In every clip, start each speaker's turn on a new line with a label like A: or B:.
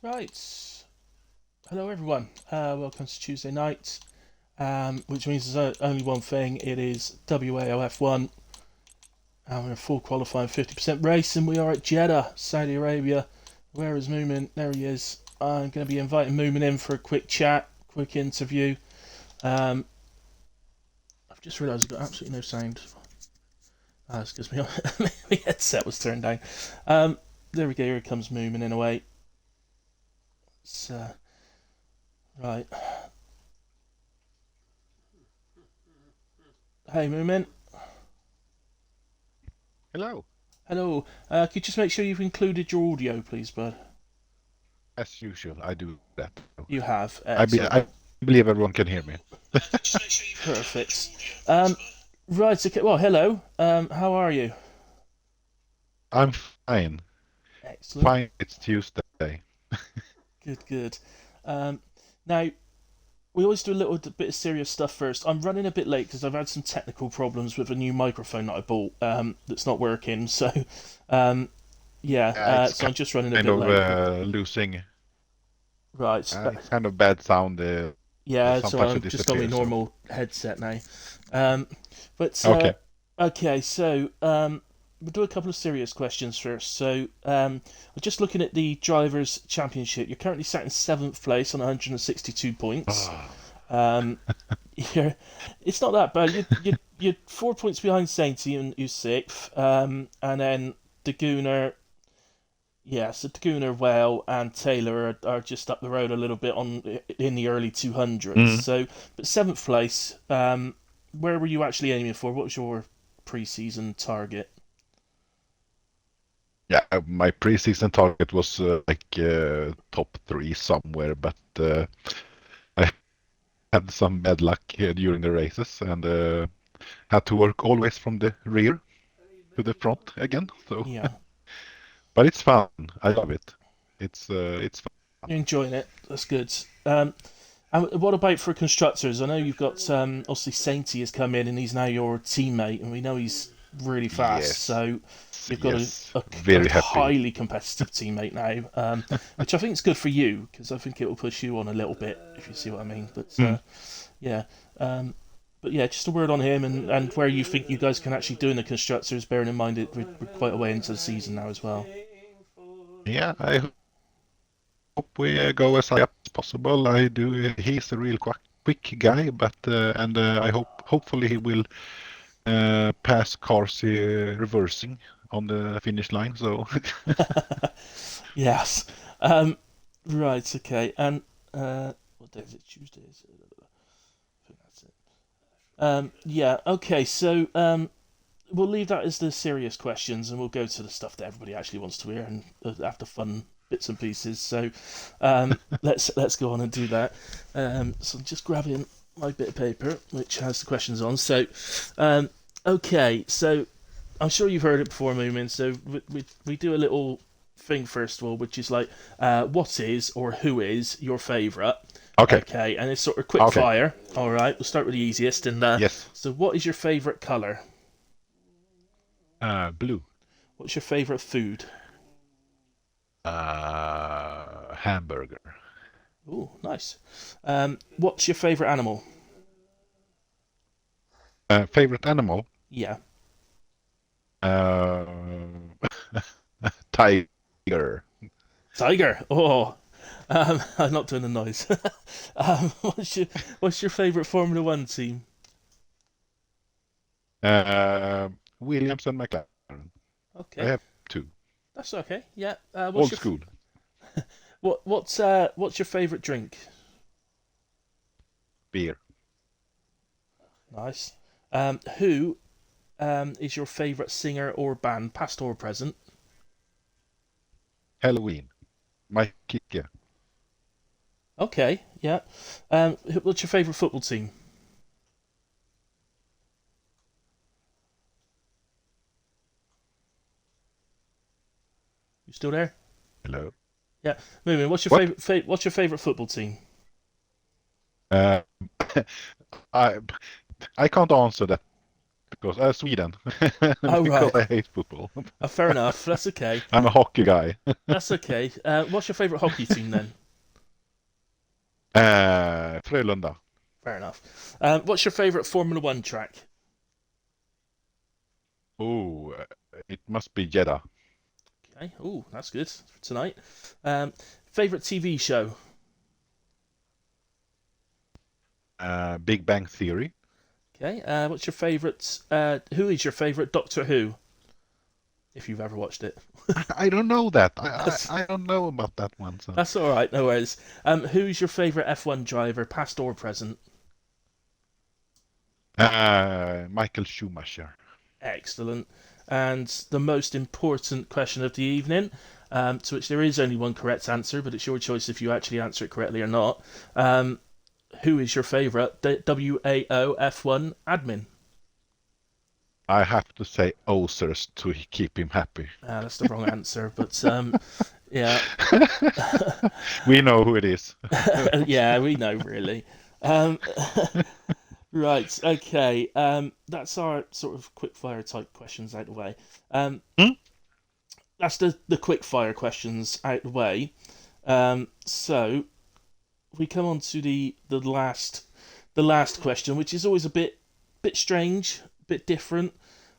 A: Right. Hello, everyone. Welcome to Tuesday night, which means there's only one thing. It is WAOF1, and we're a full qualifying 50% race, and we are at Jeddah, Saudi Arabia. Where is Moomin? There he is. I'm going to be inviting Moomin in for a quick chat, quick interview. I've just realised I've got absolutely no sound. That's because my headset was turned down. There we go. Here comes Moomin in a way. So, right. Hey, Moomin.
B: Hello.
A: Hello. Could you just make sure you've included your audio, please, bud?
B: As usual, I do that.
A: You have.
B: I
A: Excellent.
B: believe everyone can hear me.
A: Perfect. Right. Okay. Well, hello. How are you?
B: I'm fine.
A: Excellent.
B: Fine, it's Tuesday.
A: Good. Good. Um, now we always do a little bit of serious stuff first. I'm running a bit late because I've had some technical problems with a new microphone that I bought. That's not working. So, um, yeah.
B: It's
A: So I'm just running a
B: kind
A: bit
B: of
A: late.
B: losing.
A: Right.
B: It's kind of bad sound.
A: Yeah, so
B: Sometimes it
A: I've just got my
B: disappears. So
A: normal headset now. Um, but
B: okay,
A: okay, so we'll do a couple of serious questions first. So we're just looking at the drivers' championship. You're currently sat in seventh place on 162 points.
B: Ah,
A: Um, it's not that bad. You're 4 points behind Sainty, who's sixth, and then Daguna. Yeah, so Daguna, Whale, and Taylor are just up the road a little bit in the early 200s.
B: mm.
A: So, but seventh place. Where were you actually aiming for? What was your pre-season target?
B: Yeah. My preseason target was top three somewhere, but I had some bad luck during the races and had to work always from the rear to the front again. So.
A: Yeah,
B: But it's fun. I love it. It's fun.
A: you're enjoying it. That's good. And what about for constructors? I know you've got obviously Sainty has come in and he's now your teammate, and we know he's really fast.
B: Yes,
A: So you've got
B: yes.
A: a
B: Very happy.
A: highly competitive teammate now, which I think is good for you because I think it will push you on a little bit if you see what I mean. But
B: Mm.
A: yeah, but yeah, just a word on him and where you think you guys can actually do in the constructors, bearing in mind we're quite a way into the season now as well.
B: Yeah, I hope we go as high up as possible. I do. He's a real quick guy, but I hopefully he will pass cars reversing on the finish line. So
A: Yes. Right. Okay. And what day is it? Tuesday. Is it? I think that's it. Yeah. Okay. So we'll leave that as the serious questions, and we'll go to the stuff that everybody actually wants to hear, and after fun bits and pieces. So let's go on and do that. So I'm just grabbing my bit of paper which has the questions on. So um, okay. So I'm sure you've heard it before, Moomin. So we do a little thing first of all, which is like, what is or who is your favourite?
B: okay,
A: Okay, and it's sort of quick
B: okay,
A: fire. All right, we'll start with the easiest. And
B: yes.
A: so, what is your favourite colour?
B: Blue.
A: What's your favourite food?
B: Hamburger.
A: Oh, nice. What's your favourite animal?
B: Favorite animal?
A: Yeah,
B: Uh, tiger.
A: tiger. Oh, I'm not doing the noise. What's your favourite Formula One team?
B: Williams and McLaren. I
A: Okay,
B: have two.
A: that's okay. Yeah.
B: Old school.
A: What's your favourite drink?
B: Beer.
A: Nice. Who is your favourite singer or band, past or present?
B: Halloween. My Kicke.
A: Okay, yeah. What's your favourite football team? You still there?
B: Hello.
A: Yeah. Moving. What's your
B: What?
A: What's your favourite football team?
B: Uh, I I can't answer that because Sweden,
A: Oh
B: because
A: right.
B: I hate football.
A: Fair enough. That's okay.
B: I'm a hockey guy.
A: That's okay. What's your favourite hockey team then?
B: Frölunda.
A: Fair enough. What's your favourite Formula One track?
B: Oh, it must be Jeddah.
A: Okay. Oh, that's good for tonight. Favourite TV show?
B: Big Bang Theory.
A: Okay. What's your favourite? Who is your favourite Doctor Who? If you've ever watched it.
B: I don't know that.
A: That's,
B: I don't know about that one. So
A: that's all right. No worries. Who's your favourite F1 driver, past or present?
B: Michael Schumacher.
A: Excellent. And the most important question of the evening, to which there is only one correct answer, but it's your choice if you actually answer it correctly or not. Who is your favourite WAOF1 admin?
B: I have to say Osers to keep him happy.
A: That's the wrong answer, but yeah,
B: We know who it is.
A: yeah, we know really. Um, right, okay. That's our sort of quick fire type questions out the way. Um,
B: Hmm?
A: that's the quick fire questions out the way. So we come on to the last question, which is always a bit strange, a bit different.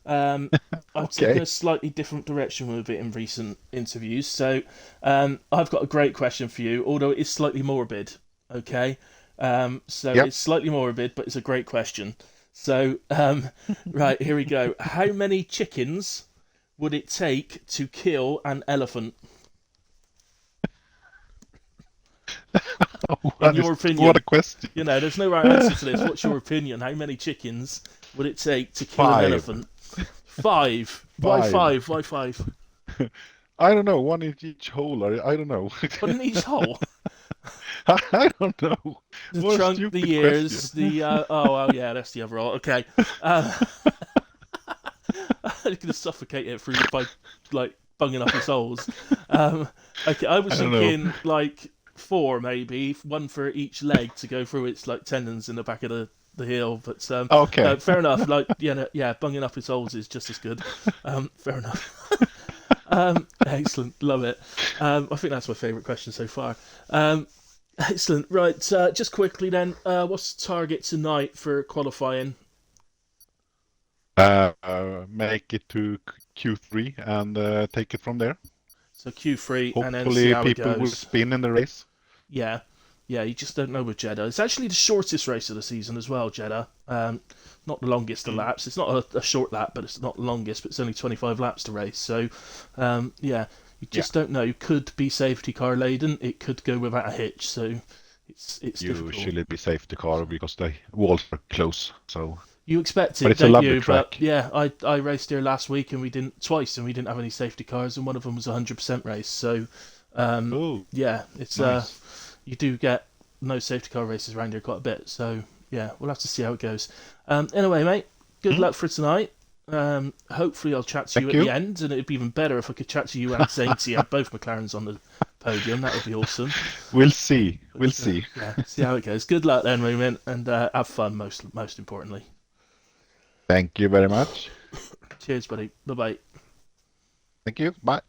A: I've taken
B: Okay.
A: a slightly different direction with it in recent interviews, so I've got a great question for you, although it is slightly morbid. Okay, so
B: Yep.
A: it's slightly morbid, but it's a great question. So, right, here we go. How many chickens would it take to kill an elephant? In your
B: What a
A: opinion,
B: question.
A: there's no right answer to this. What's your opinion? How many chickens would it take to kill an
B: Five.
A: elephant? Five. Why
B: Five.
A: five? Why five?
B: I don't know. One in each hole. I don't know.
A: One in each hole.
B: I don't know.
A: The
B: What a
A: trunk, the
B: stupid question.
A: ears, the oh well, yeah, that's the other hole. Okay, I'm gonna suffocate it through by like bunging up his holes. Um, okay, I was
B: I don't know.
A: thinking like four maybe, one for each leg to go through its like tendons in the back of the heel. But no,
B: Okay.
A: fair enough. Like yeah, no, yeah, bunging up his holes is just as good. Fair enough. Excellent, love it. I think that's my favourite question so far. Excellent. Right, just quickly then, what's the target tonight for qualifying?
B: Make it to Q3 and take it from there.
A: So Q3 and then see
B: Hopefully,
A: how it
B: people will
A: goes.
B: spin in the race.
A: Yeah, yeah, you just don't know with Jeddah. It's actually the shortest race of the season as well, Jeddah. Not the longest of
B: Mm.
A: laps. It's not a short lap, but it's not the longest, but it's only 25 laps to race. So, yeah, you
B: Yeah,
A: just don't know. It could be safety car laden. It could go without a hitch. So, it's difficult.
B: usually be safety car because the walls are close. So,
A: You expect
B: but
A: it,
B: it's a
A: don't
B: lovely
A: you? But
B: track.
A: yeah, I raced here last week and we didn't twice, and we didn't have any safety cars, and one of them was a 100% race. So,
B: Oh,
A: yeah, it's
B: nice.
A: you do get no safety car races around here quite a bit. So yeah, we'll have to see how it goes. Anyway, mate, good
B: Mm.
A: luck for tonight. Hopefully I'll chat to you
B: Thank
A: at the
B: you.
A: end, and it'd be even better if I could chat to you and Sainty and both McLarens on the podium. That would be awesome.
B: We'll see. We'll
A: But
B: see.
A: yeah, see how it goes. Good luck then, Ruben, and have fun most importantly.
B: Thank you very much.
A: Cheers, buddy. Bye bye.
B: Thank you. Bye.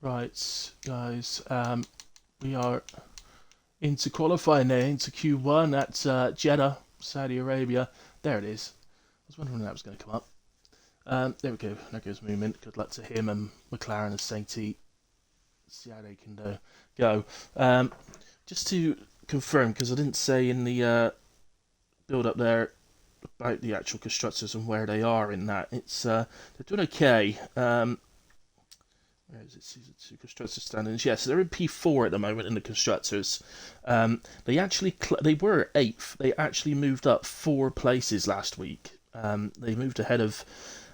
A: Right, guys. We are into qualifying there, into Q1 at Jeddah, Saudi Arabia. There it is. I was wondering when that was going to come up. There we go. There goes movement. Good luck to him and McLaren and Sainty. See how they can go. Just to confirm, because I didn't say in the build up there about the actual constructors and where they are in that. It's they're doing okay. Where is it? Season 2 constructor standings. Yes, they're in P4 at the moment in the constructors. They were eighth. They actually moved up 4 places last week. They moved ahead of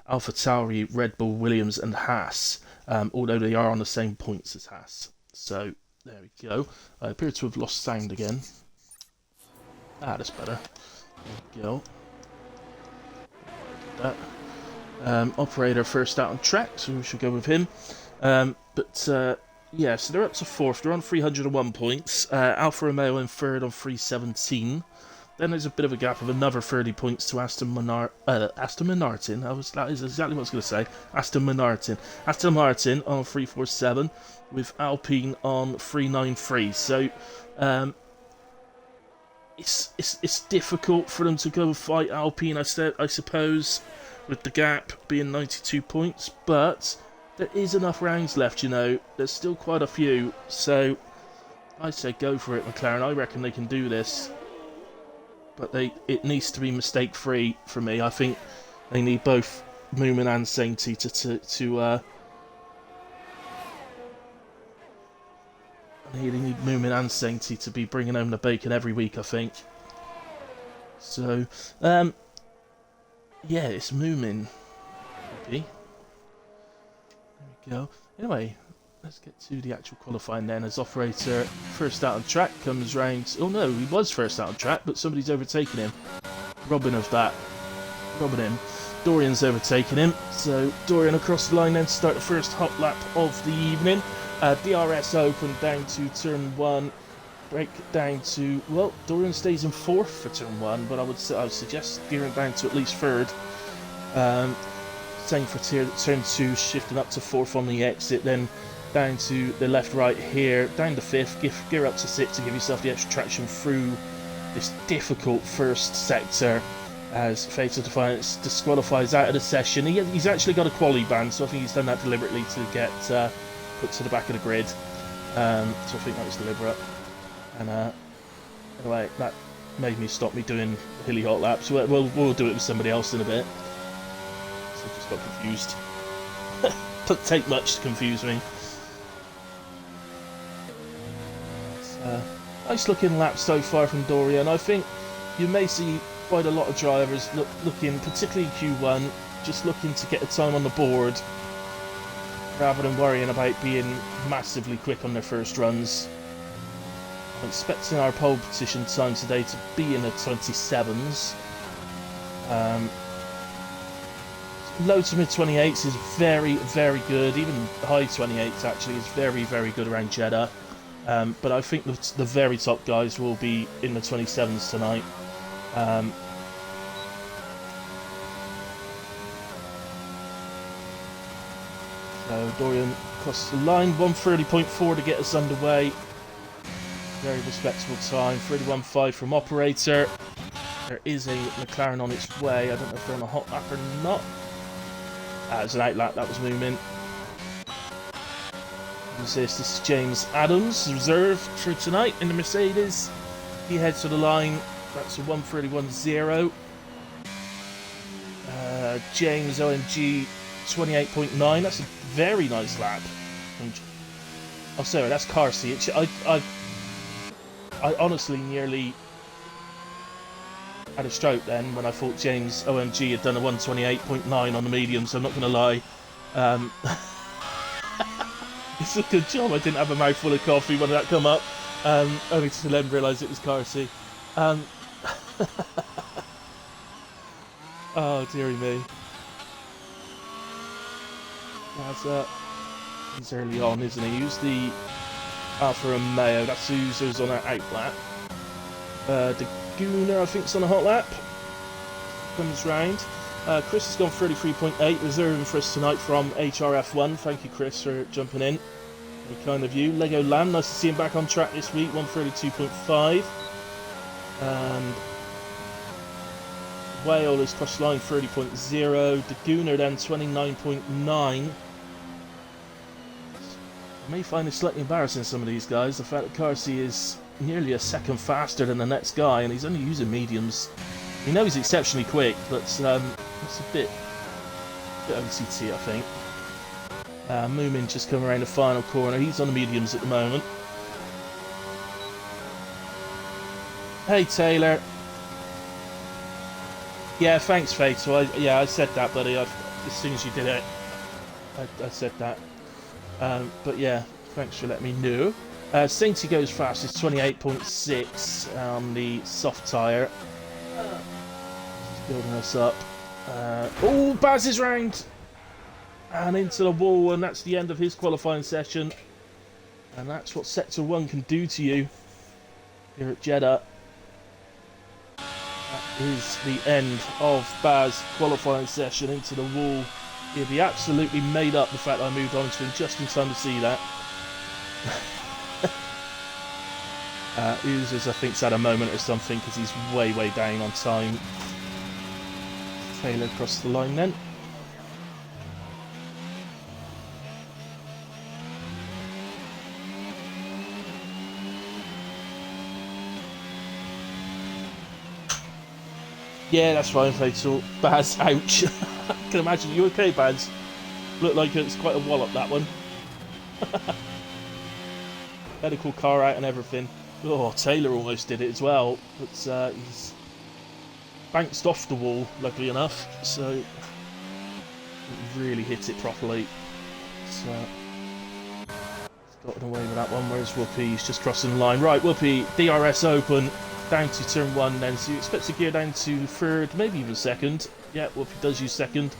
A: Alpha Tauri, Red Bull, Williams, and Haas. although they are on the same points as Haas. So there we go. I appear to have lost sound again. Ah, that's better. There we go. That. Operator first out on track, so we should go with him. Yeah, so they're up to 4th. They're on 301 points. Alfa Romeo in 3rd on 317. Then there's a bit of a gap of another 30 points to Aston Martin. That is exactly what I was going to say. Aston Martin on 347 with Alpine on 393. So it's difficult for them to go and fight Alpine, I suppose, with the gap being 92 points. But there is enough rounds left, you know. There's still quite a few. So I say go for it, McLaren. I reckon they can do this. But it needs to be mistake-free for me. I think they need both Moomin and Sainty they need Moomin and Sainty to be bringing home the bacon every week, I think. So, yeah, it's Moomin. Okay. There we go. Anyway, let's get to the actual qualifying then. As operator first out on track comes round. Oh no, he was first out on track, but somebody's overtaken him. Robbing him. Dorian's overtaken him. So Dorian across the line then to start the first hot lap of the evening. DRS open down to turn 1. Break down to, well, Dorian stays in 4th for turn 1, but I would suggest gearing down to at least 3rd. Same for turn 2, shifting up to 4th on the exit, then down to the left-right here, down to 5th, gear up to 6th to give yourself the extra traction through this difficult first sector as Fatal Defiance disqualifies out of the session. He's actually got a quali ban, so I think he's done that deliberately to get put to the back of the grid. So I think that was deliberate. And anyway, that made me stop me doing hilly hot laps. We'll do it with somebody else in a bit. So I just got confused. Doesn't take much to confuse me. Nice looking lap so far from Dorian. I think you may see quite a lot of drivers looking, particularly Q1, just looking to get a time on the board rather than worrying about being massively quick on their first runs. I'm expecting our pole position time today to be in the 27s. Low to mid 28s is very, very good. Even high 28s actually is very, very good around Jeddah. But I think the very top guys will be in the 27s tonight. So Dorian across the line, 1:30.4 to get us underway. Very respectable time, 31.5 from operator. There is a McLaren on its way. I don't know if they're on a hot lap or not. It's an out lap, that was Moomin. This is James Adams, reserved for tonight in the Mercedes. He heads to the line. That's a 1:31.0. James OMG 28.9. That's a very nice lap. Oh, sorry, that's car seat. I honestly nearly had a stroke then when I thought James OMG had done a 1:28.9 on the medium, so I'm not going to lie. It's a good job I didn't have a mouthful of coffee when that come up, only to then realise it was Carsey. Oh, dearie me. He's early on, isn't he? Use the Alfa Romeo. That's who's on that out lap. The Gooner, I think, is on a hot lap. Comes round. Chris has gone 33.8, reserving for us tonight from HRF1. Thank you, Chris, for jumping in. Very kind of you. Lego Lamb, nice to see him back on track this week, 1:32.5. And Whale is cross line 30.0. The Gooner then 29.9. I may find it slightly embarrassing, some of these guys. The fact that Carsey is nearly a second faster than the next guy, and he's only using mediums. We know he's exceptionally quick, but it's a bit OTT, I think. Moomin just come around the final corner. He's on the mediums at the moment. Hey, Taylor. Yeah, thanks, Fatal. I said that, buddy. As soon as you did it, I said that. But yeah, thanks for letting me know. Sainty goes fastest, 28.6 on the soft tyre. Just building us up. Oh, Baz is round! And into the wall, and that's the end of his qualifying session. And that's what Sector 1 can do to you here at Jeddah. That is the end of Baz qualifying session into the wall. He'll be absolutely made up the fact that I moved on to him just in time to see that. Oozers, I think, had a moment or something because he's way down on time. Taylor across the line then. Yeah, that's fine, Fatal. Baz, ouch. I can imagine. You okay, Baz? Looked like it's quite a wallop, that one. Medical car out and everything. Oh, Taylor almost did it as well, but he's bounced off the wall, luckily enough, so he really hit it properly. So he's gotten away with that one. Where's Whoopi? He's just crossing the line. Right, Whoopi, DRS open, down to turn 1 then, so you expect to gear down to third, maybe even second. Yeah, Whoopi does use second.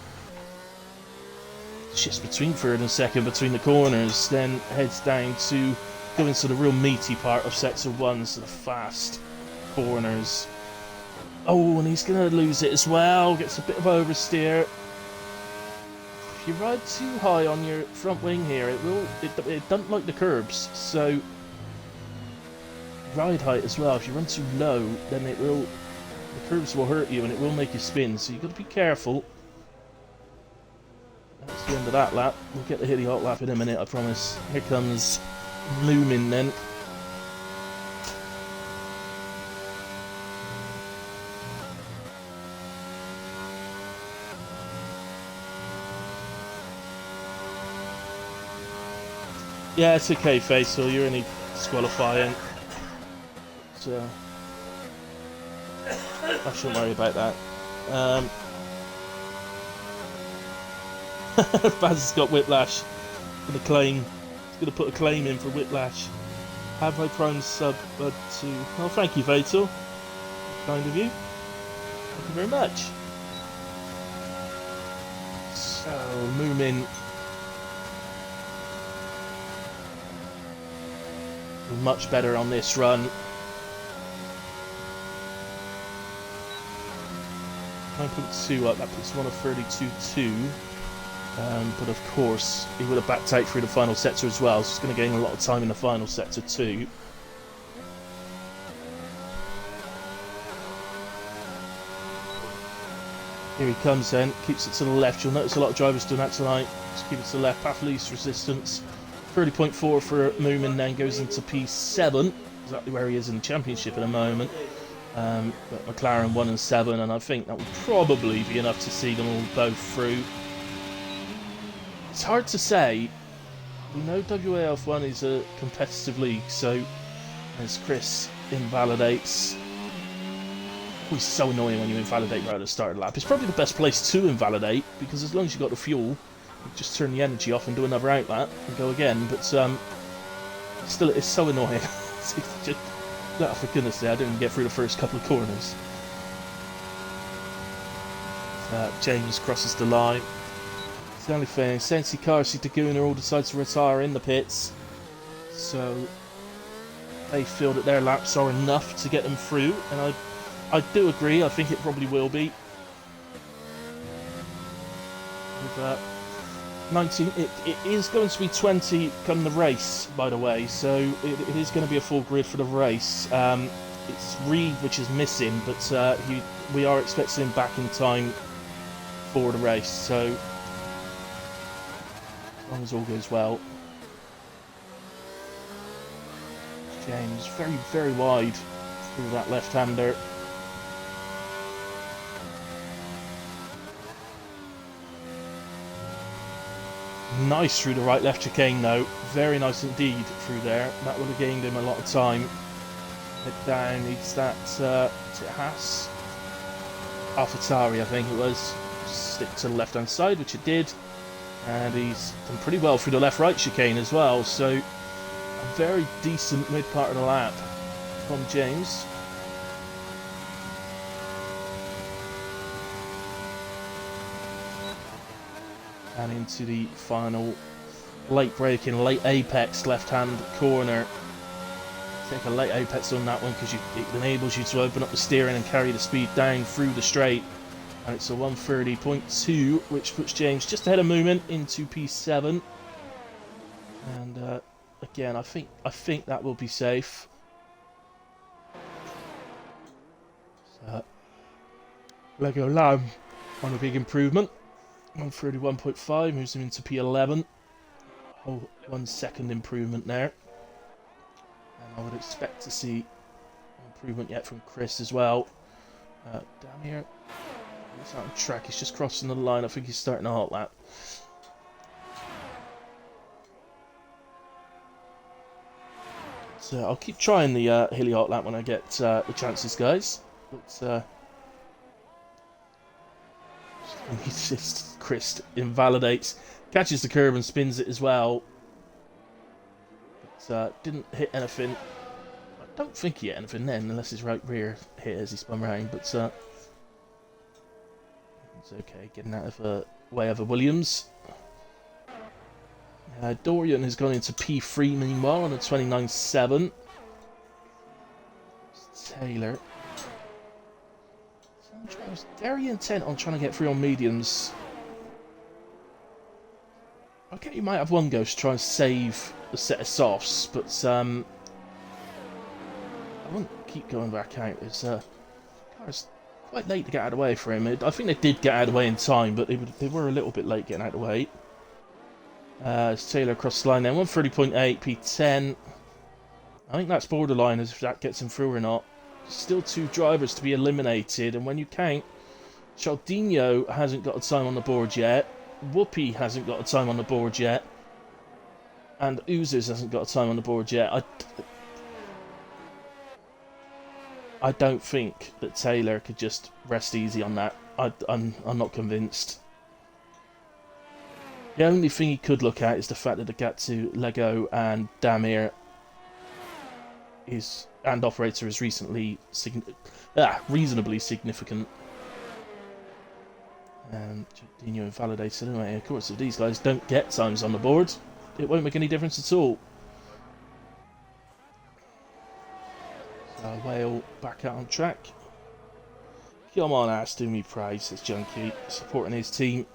A: Shifts between third and second between the corners, then heads down to go into the real meaty part of Sector 1, so the fast corners. Oh, and he's going to lose it as well. Gets a bit of oversteer. If you ride too high on your front wing here, it doesn't like the curbs, so ride height as well. If you run too low, then the curbs will hurt you and it will make you spin, so you've got to be careful. That's the end of that lap. We'll get the hilly hot lap in a minute, I promise. Here comes Moomin then. Yeah, it's okay, Faisal. You're only disqualifying. So I shouldn't worry about that. Baz has got whiplash for the claim. He's going to put a claim in for whiplash. Have my prime sub to... Oh, thank you, Fatal. Kind of you. Thank you very much. So, Moomin. Much better on this run. 9.2 up, that puts him on a 32.2. But of course, he would have backed out through the final sector as well, so he's going to gain a lot of time in the final sector too. Here he comes then, keeps it to the left. You'll notice a lot of drivers doing that tonight. Just keep it to the left, path least resistance. 30.4 for Moomin then goes into P7, exactly where he is in the championship at the moment. But McLaren 1 and 7, and I think that would probably be enough to see them all both through. It's hard to say. We know WAOF1 is a competitive league, so as Chris invalidates, always so annoying when you invalidate right at the start of the lap. It's probably the best place to invalidate, because as long as you've got the fuel, you just turn the energy off and do another outlap and go again. But still, it's so annoying. Just, oh, for goodness sake, I didn't even get through the first couple of corners. James crosses the line. It's the only thing. Sensi, Karsi, Daguna all decide to retire in the pits, so they feel that their laps are enough to get them through, and I do agree. I think it probably will be. With 19, it is going to be 20 come the race, by the way, so it is going to be a full grid for the race. It's Reed which is missing, but we are expecting him back in time for the race, so as long as all goes well. James very wide through that left-hander. Nice through the right left chicane though, very nice indeed through there. That would have gained him a lot of time. Head down, needs that, is it Haas? AlphaTauri I think it was. Stick to the left hand side, which it did. And he's done pretty well through the left-right chicane as well, so a very decent mid-part of the lap from James. And into the final late braking, late apex left-hand corner. Take a late apex on that one because it enables you to open up the steering and carry the speed down through the straight. And it's a 1:30.2, which puts James just ahead of Movement into P7. And again, I think that will be safe. So, Lego Lamb on a big improvement. 1:31.5 moves him into P11. Oh, 1 second improvement there. And I would expect to see improvement yet from Chris as well. Down here. He's out on track, he's just crossing the line. I think he's starting a hot lap. So I'll keep trying the hilly hot lap when I get the chances, guys. But he's just Chris invalidates, catches the curb and spins it as well. But didn't hit anything. I don't think he hit anything then, unless his right rear hit as he spun round. But it's okay, getting out of the way of a Williams. Dorian has gone into P3 meanwhile on a 29.7. Taylor. I was very intent on trying to get through on mediums. Okay, you might have one go to try and save the set of softs, but I wouldn't keep going back out. It's car's quite late to get out of the way for him. I think they did get out of the way in time, but they were a little bit late getting out of the way. It's Taylor across the line then, 1:30.8, P10. I think that's borderline as if that gets him through or not. Still 2 drivers to be eliminated, and when you count, Chaldinho hasn't got a time on the board yet, Whoopi hasn't got a time on the board yet, and Oozes hasn't got a time on the board yet. I don't think that Taylor could just rest easy on that. I'm not convinced. The only thing he could look at is the fact that the gap to Lego and Damir and Operator is reasonably reasonably significant. And Dino invalidated anyway. Of course, if these guys don't get times on the board, it won't make any difference at all. So Whale back out on track. Come on, ass, do me proud, says Junkie, supporting his team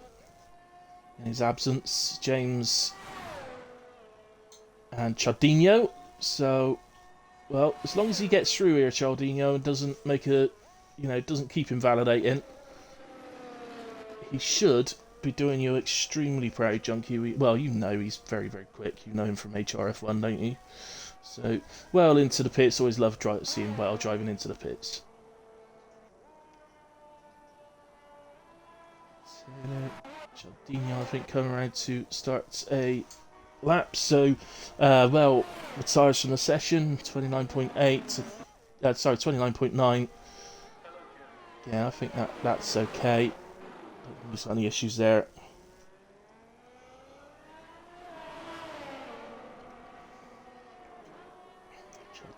A: in his absence. James and Chardinho. So, well, as long as he gets through here, Chardinho, and doesn't make doesn't keep invalidating, he should be doing you extremely proud, Junkie. Well, you know he's very, very quick. You know him from HRF1, don't you? So, well into the pits. Always love seeing Well driving into the pits. Chaldinho, I think, coming around to start a lap. So, Well retires from the session. 29.8. 29.9. Yeah, I think that's okay. Don't think there's any issues there.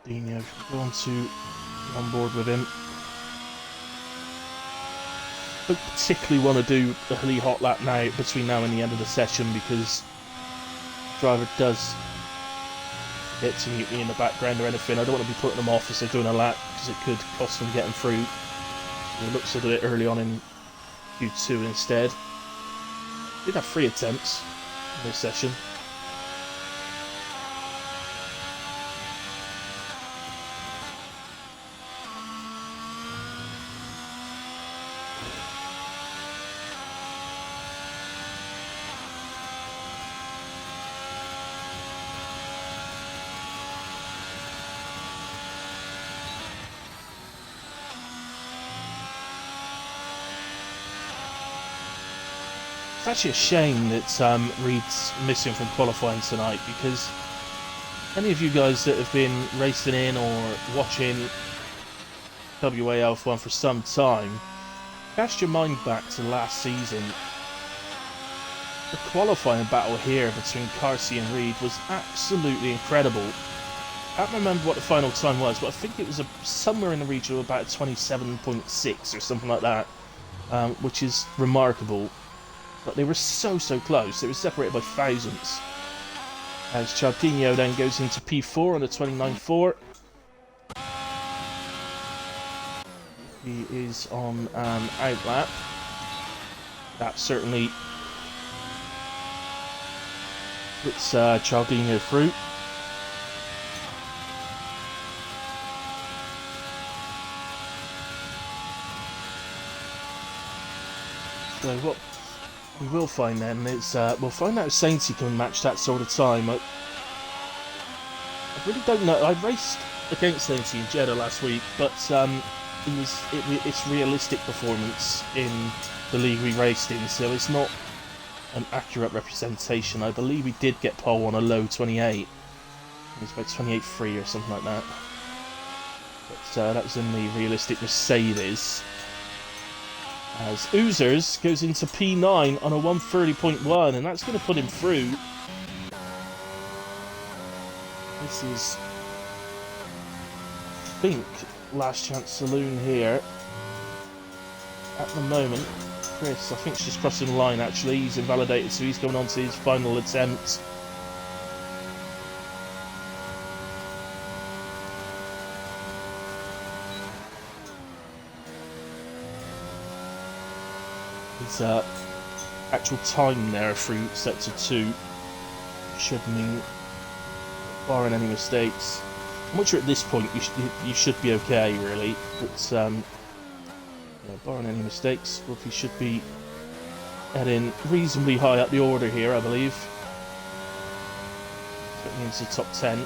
A: Chaldinho, go on board with him. I don't particularly want to do a hilly hot lap now between now and the end of the session, because the driver does hit to mute me in the background or anything. I don't want to be putting them off as they're doing a lap, because it could cost them getting through. So it looks to do it early on in Q2 instead. Did have 3 attempts in this session. It's actually a shame that Reed's missing from qualifying tonight, because any of you guys that have been racing in or watching WAOF1 for some time, cast your mind back to last season. the qualifying battle here between Carsey and Reed was absolutely incredible. I can't remember what the final time was, but I think it was somewhere in the region of about 27.6 or something like that, which is remarkable. But they were so close. They were separated by thousands. As Chaldinho then goes into P4 on the 29.4. He is on an outlap. That certainly puts Chaldinho through. So what we will find then is we'll find out if Sainty can match that sort of time. I really don't know. I raced against Sainty in Jeddah last week, but it's realistic performance in the league we raced in, so it's not an accurate representation. I believe he did get pole on a low 28. It was about 28.3 or something like that. But that was in the realistic Mercedes. As Oozers goes into P9 on a 130.1, and that's going to put him through. This is, I think, last chance saloon here. At the moment, Chris, I think she's crossing the line actually. He's invalidated, so he's going on to his final attempt. His actual time there through sector 2 should mean, barring any mistakes, I'm not sure at this point you should be okay really, but yeah, barring any mistakes, Rookie should be heading reasonably high up the order here, I believe. Certainly into the top 10.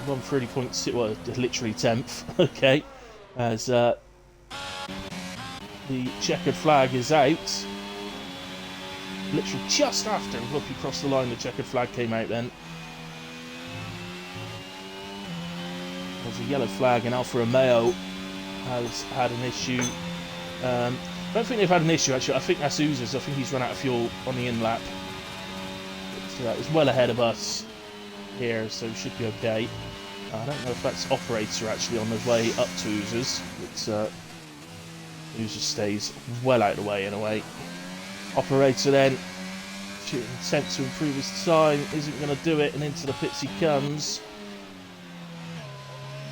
A: 130.6, well, literally 10th, okay, as the checkered flag is out. Literally just after Rookie crossed the line, the checkered flag came out then. There's a yellow flag, and Alfa Romeo has had an issue. I don't think they've had an issue actually. I think that's Oozers. I think he's run out of fuel on the in-lap. It's well ahead of us here, so it should be okay. I don't know if that's Operator actually on the way up to Oozers. Oozers stays well out of the way anyway. Operator then, shooting intent to improve his time, isn't going to do it, and into the pits he comes.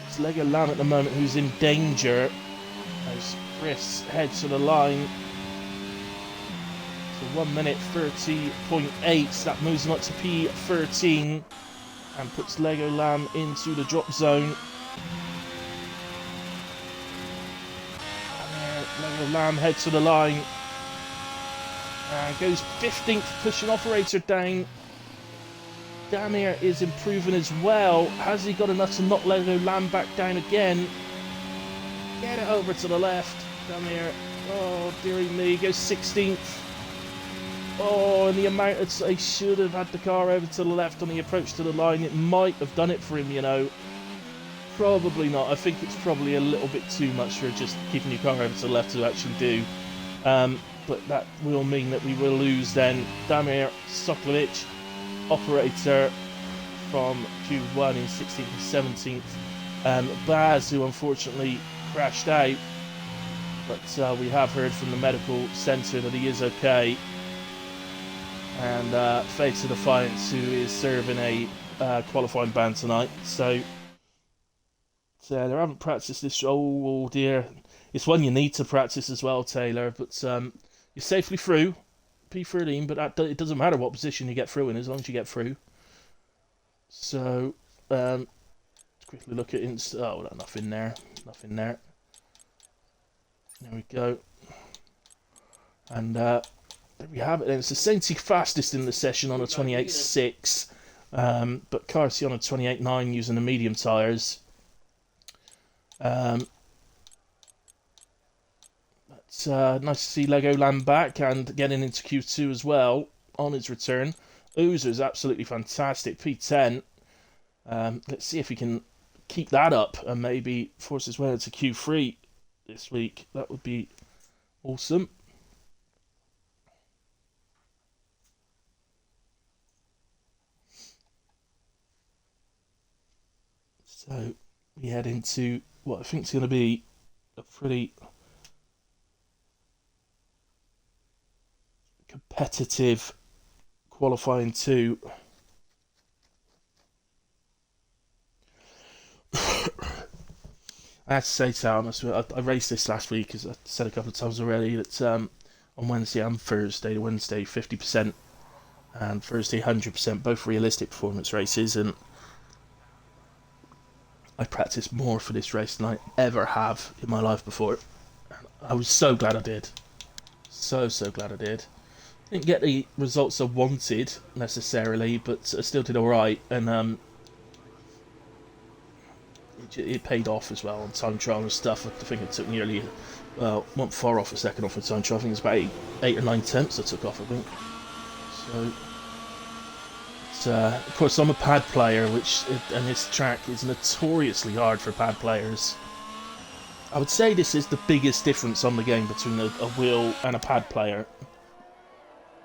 A: It's Lego Lamb at the moment who's in danger as Chris heads to the line. So 1 minute 30.8, so that moves him up to P13 and puts Lego Lamb into the drop zone. Lego Lamb heads to the line and goes 15th, pushing Operator down. Damir is improving as well. Has he got enough to knock Lego Lamb back down again? Get it over to the left. Damir, oh dearie me, goes 16th. Oh, and the amount of he should have had the car over to the left on the approach to the line. It might have done it for him, you know. Probably not. I think it's probably a little bit too much for just keeping your car over to the left to actually do. But that will mean that we will lose then. Damir Soklovic, Operator from Q1 in 16th and 17th. Baz, who unfortunately crashed out, but we have heard from the medical centre that he is okay. And Fates of Defiance, who is serving a qualifying ban tonight. So they haven't practiced this. Oh dear. It's one you need to practice as well, Taylor. But you're safely through P13, but it doesn't matter what position you get through in, as long as you get through. So let's quickly look at oh, nothing there. Nothing there. There we go. And there we have it then. It's the Sainty fastest in the session on a 28.6. But Carsey on a 28.9 using the medium tyres. It's nice to see Lego Lamb back and getting into Q2 as well on his return. Oozer is absolutely fantastic, P10. Let's see if he can keep that up and maybe force his way into Q3 this week. That would be awesome. So we head into what I think is going to be a pretty competitive qualifying two. I have to say, Sam, I raced this last week, as I said a couple of times already, that on Wednesday and Thursday, Wednesday 50% and Thursday 100%, both realistic performance races, and I practiced more for this race than I ever have in my life before. I was so glad I did. So glad I did. Didn't get the results I wanted necessarily, but I still did alright, and it paid off as well on time trial and stuff. I think it took nearly, well, not far off a second off a time trial. I think it was about eight or 9 tenths I took off, I think. So, of course, I'm a pad player, and this track is notoriously hard for pad players. I would say this is the biggest difference on the game between a wheel and a pad player.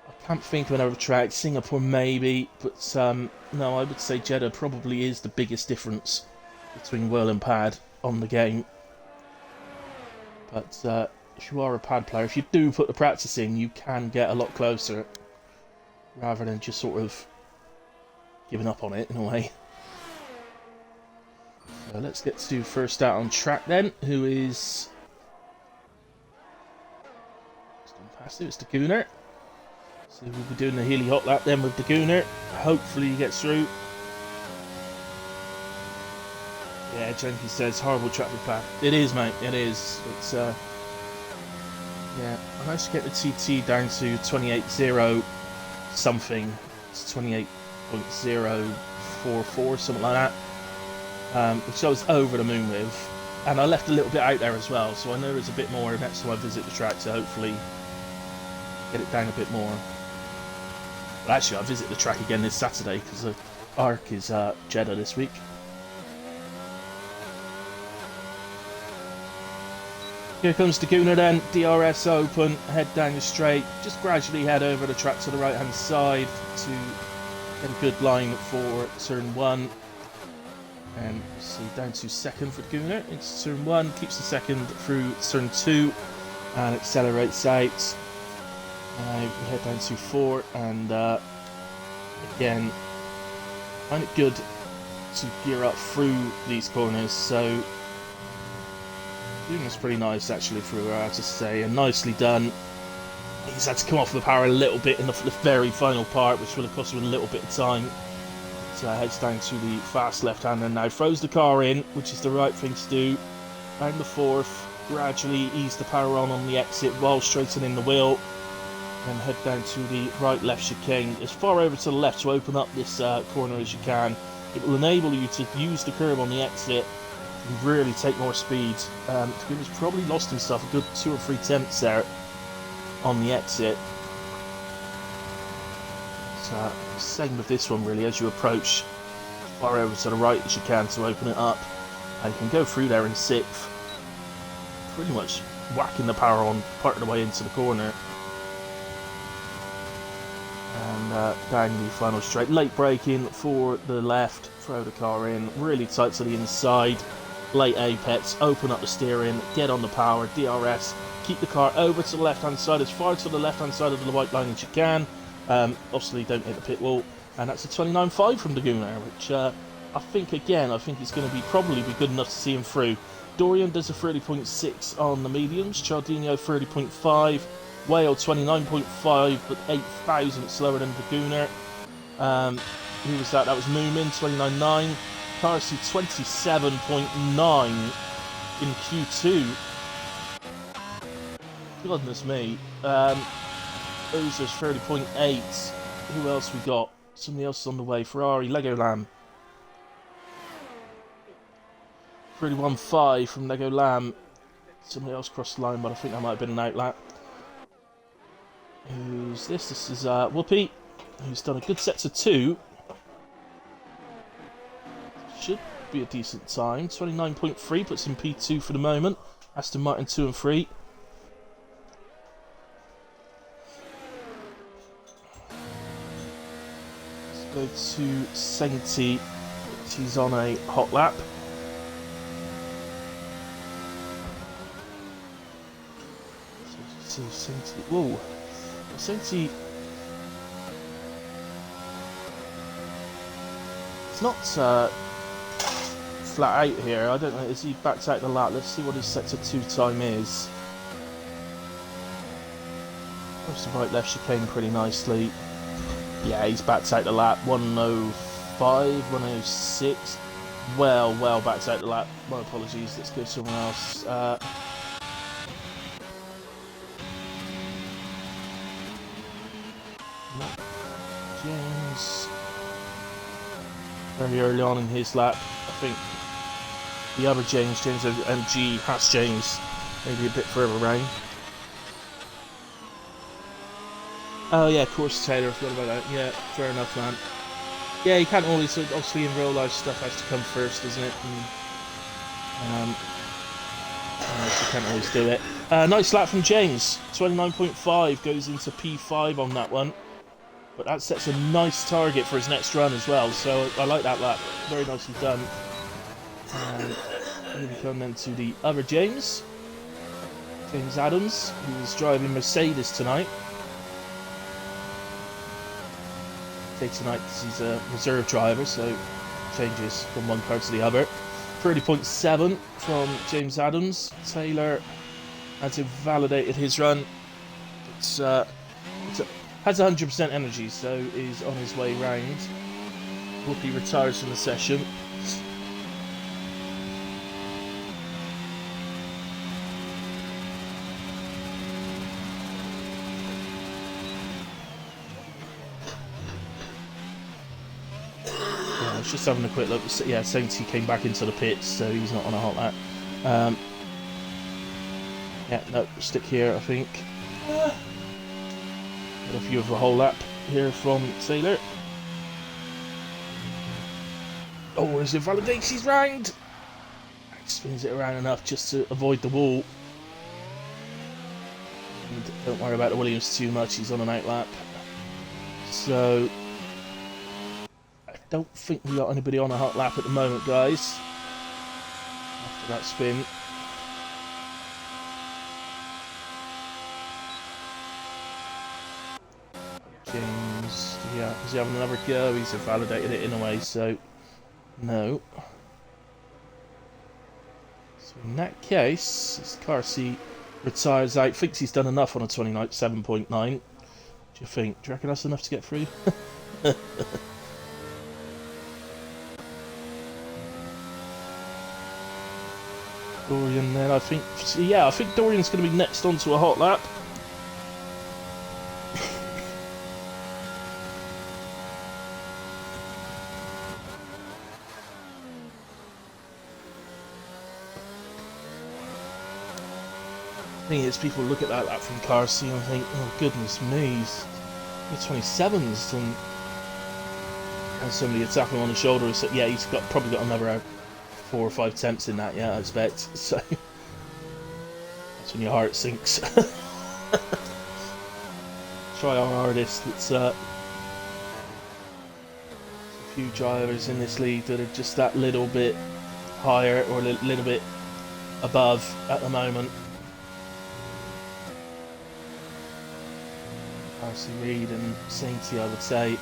A: I can't think of another track. Singapore maybe, but no, I would say Jeddah probably is the biggest difference between wheel and pad on the game. But if you are a pad player, if you do put the practice in, you can get a lot closer, rather than just sort of giving up on it in a way. So let's get to first out on track then, who is... Past it, it's the Gooner. So we'll be doing the Healy hot lap then with the Gooner. Hopefully he gets through. Yeah, Jenkins says horrible track with pad. It is, mate. It is. It's yeah. I managed to get the TT down to 28.0 something. It's 28.044, something like that. Which I was over the moon with, and I left a little bit out there as well. So I know there's a bit more next time I visit the track. So hopefully get it down a bit more. Well, actually, I'll visit the track again this Saturday because the ARC is Jeddah this week. Here comes the Gooner then, DRS open, head down the straight, just gradually head over the track to the right hand side to get a good line for turn 1. And see down to second for the Gooner into turn 1, keeps the second through turn 2 and accelerates out. Now we head down to 4 and again, find it good to gear up through these corners, so Gooner's pretty nice actually through her, I have to say, and nicely done. He's had to come off the power a little bit in the very final part, which will have cost him a little bit of time. So heads down to the fast left-hander now, throws the car in, which is the right thing to do. Down the 4th, gradually ease the power on the exit while straightening the wheel. And head down to the right-left chicane, as far over to the left to open up this corner as you can. It will enable you to use the curb on the exit and really take more speed. He's probably lost himself a good 2 or 3 tenths there on the exit. So, same with this one really, as you approach as far over to the right as you can to open it up. And you can go through there in 6th, pretty much whacking the power on part of the way into the corner. And down the final straight, late braking for the left, throw the car in, really tight to the inside, late apex, open up the steering, get on the power, DRS, keep the car over to the left hand side, as far to the left hand side of the white line as you can. Obviously don't hit the pit wall, and that's a 29.5 from the Gooner, which I think it's going to probably be good enough to see him through. Dorian does a 30.6 on the mediums, Chardino 30.5, Whale 29.5, but 8 thousandths slower than the Gooner. Who was that? That was Moomin, 29.9. Carsey 27.9 in Q2. Goodness me. Ozer's 30.8. Who else we got? Somebody else on the way. Ferrari, Lego Lamb. 31.5 from Lego Lamb. Somebody else crossed the line, but I think that might have been an outlap. Who's this? This is Whoopi, who's done a good set to 2. Should be a decent time. 29.3 puts in P2 for the moment. Aston Martin 2 and 3. Let's go to Sainty. He's on a hot lap. So Sainty. Whoa. Sainty. It's not flat out here. I don't know. Is he backed out the lap? Let's see what his sector 2 time is. Goes to right left chicane pretty nicely. Yeah, he's backed out the lap. 105, 106. Well backed out the lap. My apologies. Let's go somewhere else. James. Very early on in his lap, I think the other James MG has James, maybe a bit further around. Oh yeah, of course Taylor, I forgot about that. Yeah, fair enough, man. Yeah, you can't always, obviously in real life stuff has to come first, doesn't it? And, you can't always do it. Nice lap from James, 29.5, goes into P5 on that one. But that sets a nice target for his next run as well, so I like that lap. Very nicely done. And here we come then to the other James. James Adams, who is driving Mercedes tonight. Tonight because he's a reserve driver, so changes from one car to the other. 30.7 from James Adams. Taylor has invalidated his run. Has 100% energy, so is on his way round. Hope he retires from the session. Yeah, I was just having a quick look. Yeah, Sainty came back into the pits, so he's not on a hot lap. Yeah, no, stick here, I think. A few of a whole lap here from Taylor. Oh, is it validations round? Spins it around enough just to avoid the wall. And don't worry about the Williams too much, he's on an out lap. So I don't think we got anybody on a hot lap at the moment, guys. After that spin. James, yeah, is he having another go? He's invalidated it in a way, so no. So in that case, his car seat retires out. Thinks he's done enough on a 27.9. What do you think? Do you reckon that's enough to get through? Dorian then, I think, yeah, I think Dorian's going to be next onto a hot lap. Thing is, people look at that lap from car seat and think, oh goodness me, he's 27s, and somebody would tap him on the shoulder and say, yeah, he's probably got another 4 or 5 attempts in that, yeah, I expect. So that's when your heart sinks. Try our hardest. It's a few drivers in this league that are just that little bit higher or a little bit above at the moment. Darcy Reed and Sainty, I would say.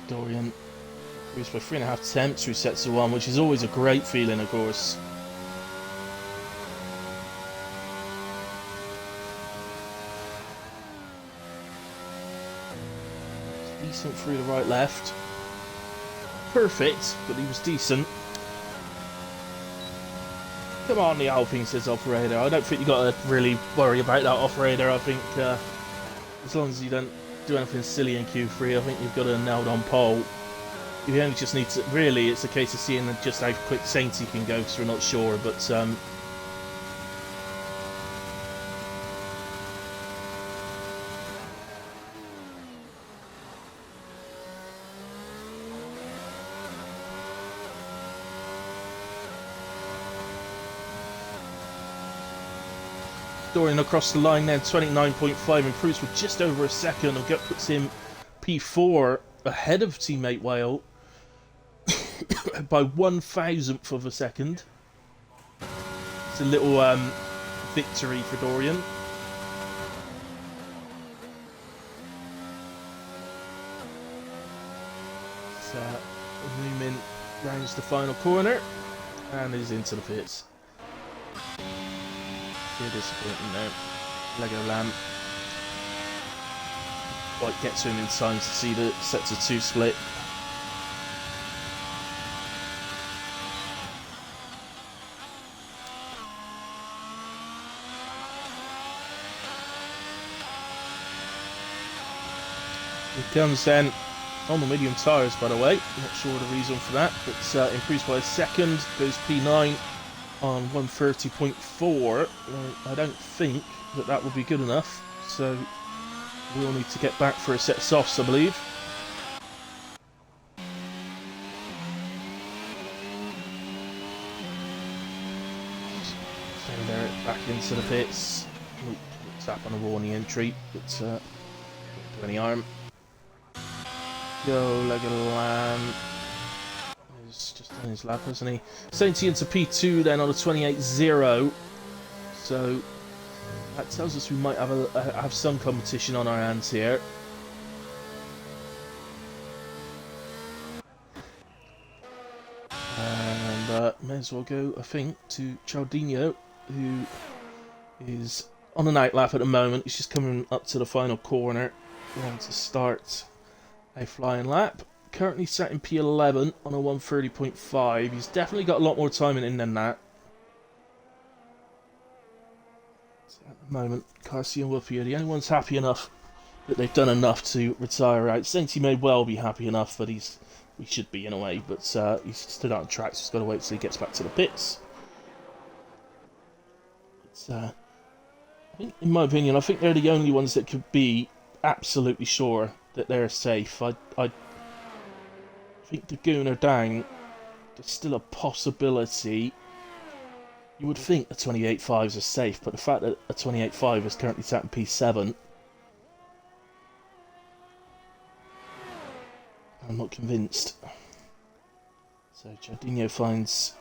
A: Dorian moves by 3.5 attempts through sets of 1, which is always a great feeling, of course. Decent through the right left. Perfect, but he was decent. Come on, the Alpine, says operator. I don't think you got to really worry about that, operator. I think as long as you don't do anything silly in Q3, I think you've got a nailed on pole. You only just need to, really, it's a case of seeing just how quick Sainty can go, because we're not sure, but Dorian across the line then, 29.5, improves with just over a second, and puts him P4 ahead of teammate Whale by 1,000th of a second. a little victory for Dorian. So, Newman rounds the final corner and is into the pits. Sheer disappointing there. Lego Lamb quite gets him in time to see the sets of 2 split. He comes then on the medium tyres, by the way. Not sure the reason for that, but improves by a second. Goes P9 on 130.4. I don't think that will be good enough, so we'll need to get back for a set of softs, I believe. So there, back into the pits. Tap on a warning entry, but don't do any harm. Go Lego Lamb. He's just done his lap, hasn't he? 70 into P2 then on a 28.0. So that tells us we might have some competition on our hands here. And may as well go, I think, to Chaldinho, who is on an out lap at the moment. He's just coming up to the final corner. Going to start a flying lap. Currently sat in P11 on a 130.5. He's definitely got a lot more time in than that. So at the moment, Carcy and Whoopi are the only ones happy enough that they've done enough to retire out. Sainty may well be happy enough, but he should be in a way. But he's stood out on track, so he's got to wait till he gets back to the pits. I think, in my opinion, I think they're the only ones that could be absolutely sure that they're safe. I think Dagoon are down. There's still a possibility. You would think the 28.5s are safe, but the fact that a 28.5 is currently sat in P7, I'm not convinced. So Chardinho finds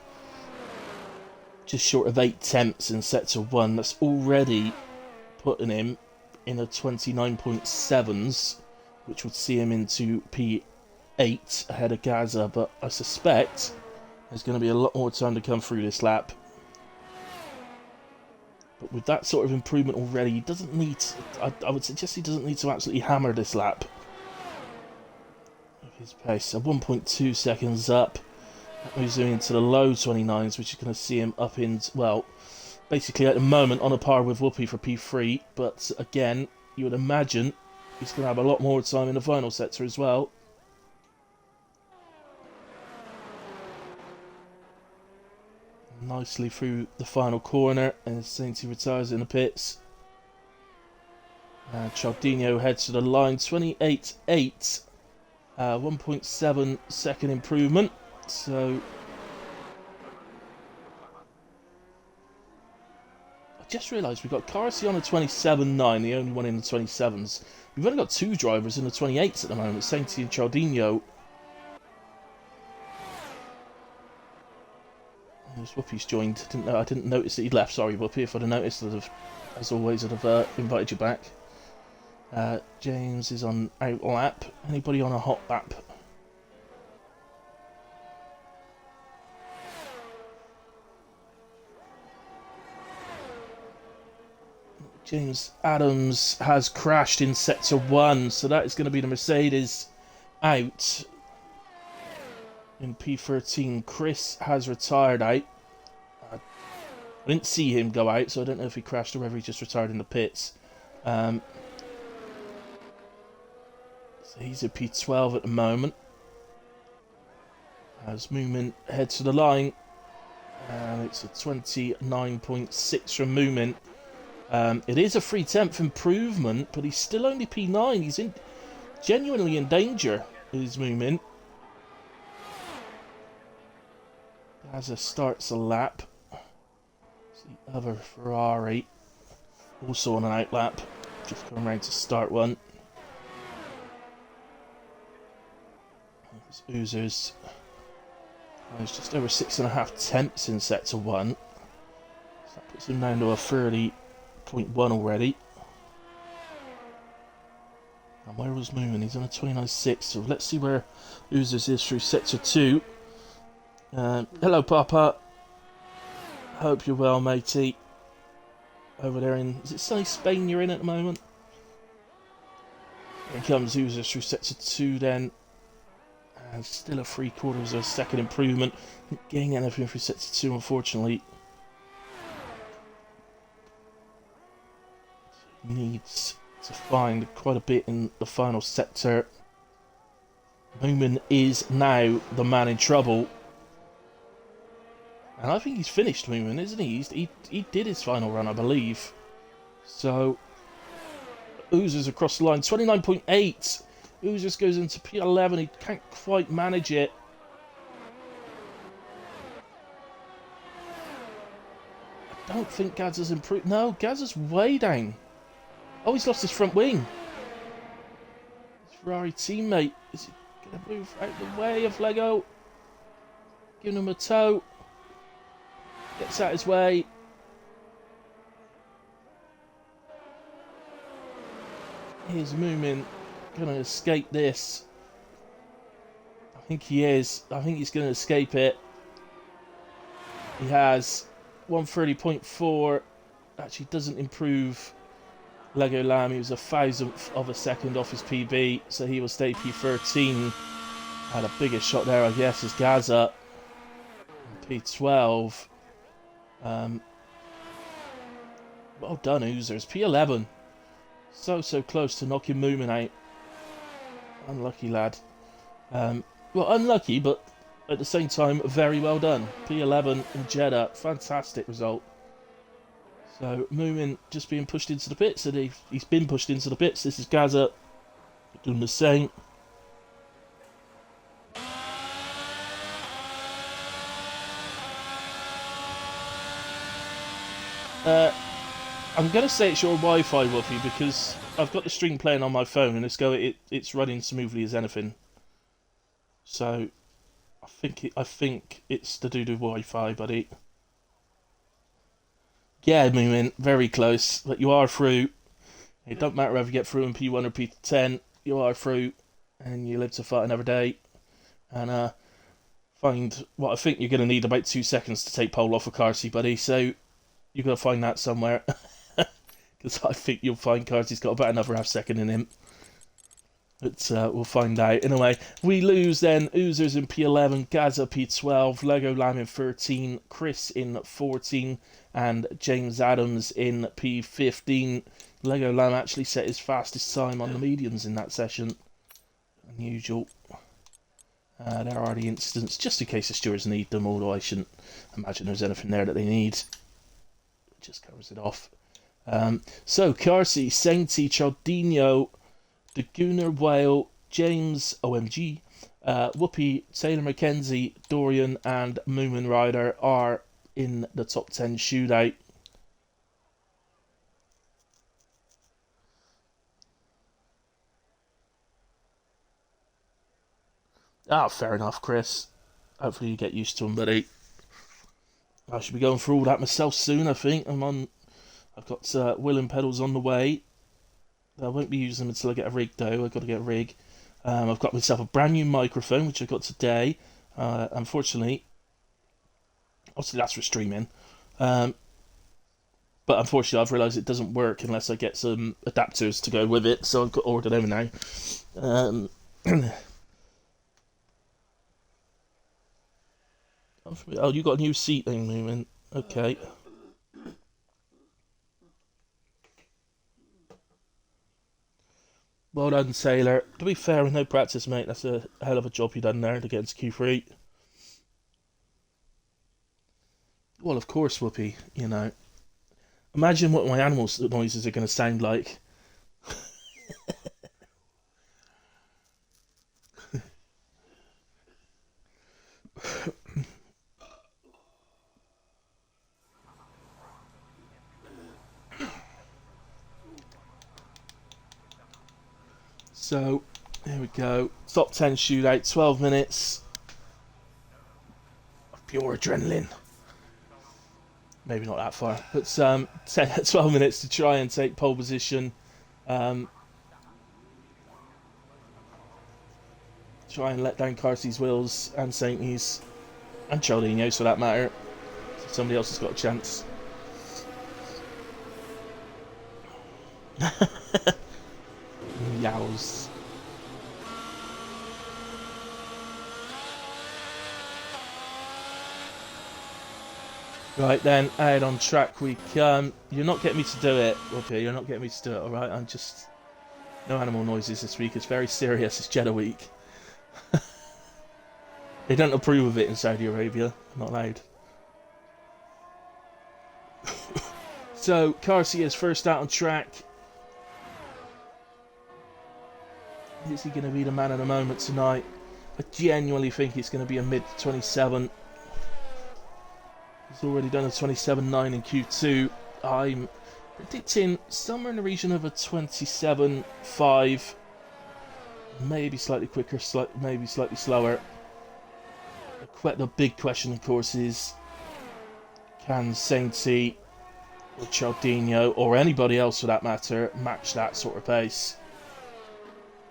A: just short of 8 tenths in sets of 1. That's already putting him in a 29.7s, which would see him into P8 ahead of Gaza, but I suspect there's going to be a lot more time to come through this lap. But with that sort of improvement already, he doesn't need to, I would suggest he doesn't need to absolutely hammer this lap with his pace. So 1.2 seconds up. That moves him into the low 29s, which is going to see him up in, well, basically at the moment on a par with Whoopi for P3, but again, you would imagine he's going to have a lot more time in the final sector as well. Nicely through the final corner, and Sainty retires in the pits. Chaldinho heads to the line, 28.8, 1.7 second improvement, so just realised we've got Carcy on a 27.9, the only one in the 27s. We've only got 2 drivers in the 28s at the moment, Sainty and Chaldinho. There's Whoopi's joined. I didn't notice that he'd left. Sorry, Whoopi. If I'd have noticed, as always, I'd have invited you back. James is on out lap. Anybody on a hot lap? James Adams has crashed in sector 1, so that is going to be the Mercedes out. In P13, Chris has retired out. I didn't see him go out, so I don't know if he crashed or whether he just retired in the pits. So he's at P12 at the moment. As Moomin heads to the line, and it's a 29.6 from Moomin. It is a 3/10 improvement, but he's still only P9. He's genuinely in danger, is Moomin. Gaza starts a lap. It's the other Ferrari, also on an out lap, just going around to start one. There's Oozers. There's just over 6.5 tenths in sector 1. So Gets him down to a 30.1 already. And where was Moon? He's on a 29.6. So let's see where Oozers is through sector 2. Hello, Papa. Hope you're well, matey. Over there in... Is it sunny Spain you're in at the moment? Here comes Oozers through sector 2 then. And still a 3/4 of a second improvement. Not getting anything through sector 2, unfortunately. Needs to find quite a bit in the final sector. Moomin is now the man in trouble. And I think he's finished, Moomin, isn't he? He did his final run, I believe. So, Oozers across the line. 29.8. Oozers goes into P11. He can't quite manage it. I don't think Gazza's improved. No, Gazza's way down. Oh, he's lost his front wing. His Ferrari teammate. Is he going to move out of the way of Lego? Giving him a tow. Gets out his way. Here's Moomin. Going to escape this. I think he is. I think he's going to escape it. He has 130.4. Actually doesn't improve Lego Lamb. He was a thousandth of a second off his PB, so he will stay P13. Had a bigger shot there, I guess, as Gaza. P12. Well done, Oozers. P11. So close to knocking Moomin out. Unlucky lad. Well, unlucky, but at the same time, very well done. P11 in Jeddah. Fantastic result. So, Moomin just being pushed into the pits, and he's been pushed into the pits. This is Gaza doing the same. I'm going to say it's your Wi-Fi, Whoopi, because I've got the stream playing on my phone, and it's running smoothly as anything. So, I think it's to do with Wi-Fi, buddy. Yeah, Moomin, very close, but you are through. It don't matter whether you get through in P1 or P10, you are through, and you live to fight another day. And find what I think you're going to need about 2 seconds to take pole off of Carsey, buddy. So you're going to find that somewhere, because I think you'll find Carsey's got about another half second in him. But we'll find out. Anyway, we lose then. Oozers in P11, Gaza P12, Lego Lamb in 13, Chris in 14, and James Adams in P15. Lego Lamb actually set his fastest time on the mediums in that session. Unusual. There are the incidents, just in case the stewards need them, although I shouldn't imagine there's anything there that they need. It just covers it off. So, Carsey, Sainty, Chaldino, the Gunnar Whale, James, OMG, Whoopi, Taylor McKenzie, Dorian, and Moomin Rider are in the top 10 shootout. Ah, fair enough, Chris. Hopefully you get used to them, buddy. I should be going through all that myself soon, I think. I've got willing pedals on the way. I won't be using them until I get a rig, though. I've got to get a rig. I've got myself a brand new microphone, which I got today. Unfortunately, obviously that's for streaming. But unfortunately, I've realised it doesn't work unless I get some adapters to go with it. So I've got to order them now. Oh, you got a new seat thing, Moomin. Okay. Well done, Sailor. To be fair, with no practice, mate, that's a hell of a job you done there to get into Q3. Well, of course, Whoopi, you know. Imagine what my animal noises are going to sound like. So, here we go. Top 10 shootout, 12 minutes of pure adrenaline. maybe not that far, but 12 minutes to try and take pole position. Um, try and let down Carsey's wheels and Saintie's and Cialdino's for that matter. So somebody else has got a chance. Yows. Right then, out on track we come. You're not getting me to do it. Okay, you're not getting me to do it, alright? I'm just... No animal noises this week. It's very serious. It's Jeddah week. They don't approve of it in Saudi Arabia. Not allowed. So, Carsey is first out on track. Is he going to be the man of the moment tonight? I genuinely think it's going to be a mid-27. He's already done a 27.9 in Q2. I'm predicting somewhere in the region of a 27.5. Maybe slightly quicker, maybe slightly slower. The big question, of course, is can Sainty or Cialdino, or anybody else for that matter, match that sort of pace?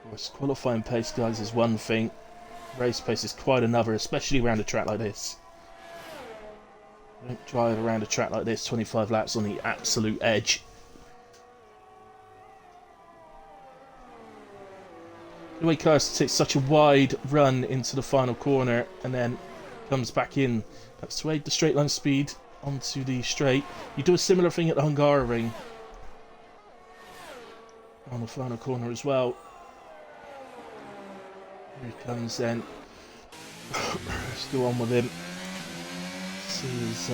A: Of course, qualifying pace, guys, is one thing. Race pace is quite another, especially around a track like this. Don't drive around a track like this 25 laps on the absolute edge. The way Carsey takes such a wide run into the final corner and then comes back in. That's swayed the straight line speed onto the straight. You do a similar thing at the Hungaroring on the final corner as well. Here he comes then. Let's go on with him. This is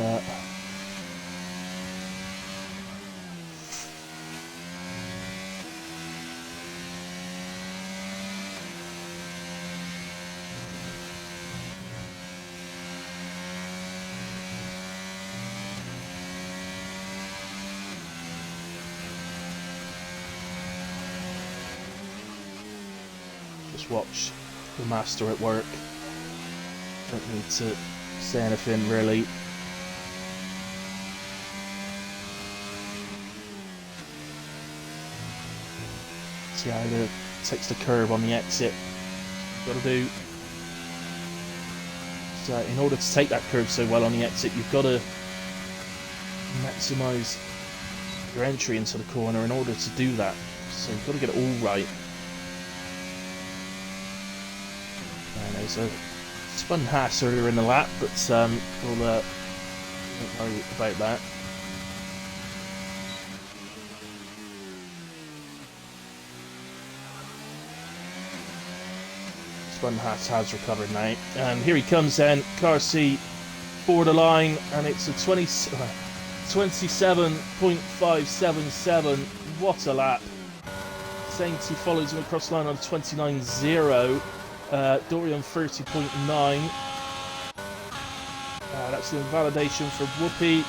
A: just watch the master at work. Don't need to say anything really. See how he takes the curve on the exit. Got to do. So in order to take that curve so well on the exit, you've got to maximise your entry into the corner in order to do that. So you've got to get it all right. And there's a spun Haas earlier in the lap, but we'll don't worry about that. Spun Haas has recovered now, and here he comes then. Carsey for the line, and it's a 27.577. What a lap! Sainty follows him across the line on 29.0. Dorian 30.9. That's the invalidation for Whoopi.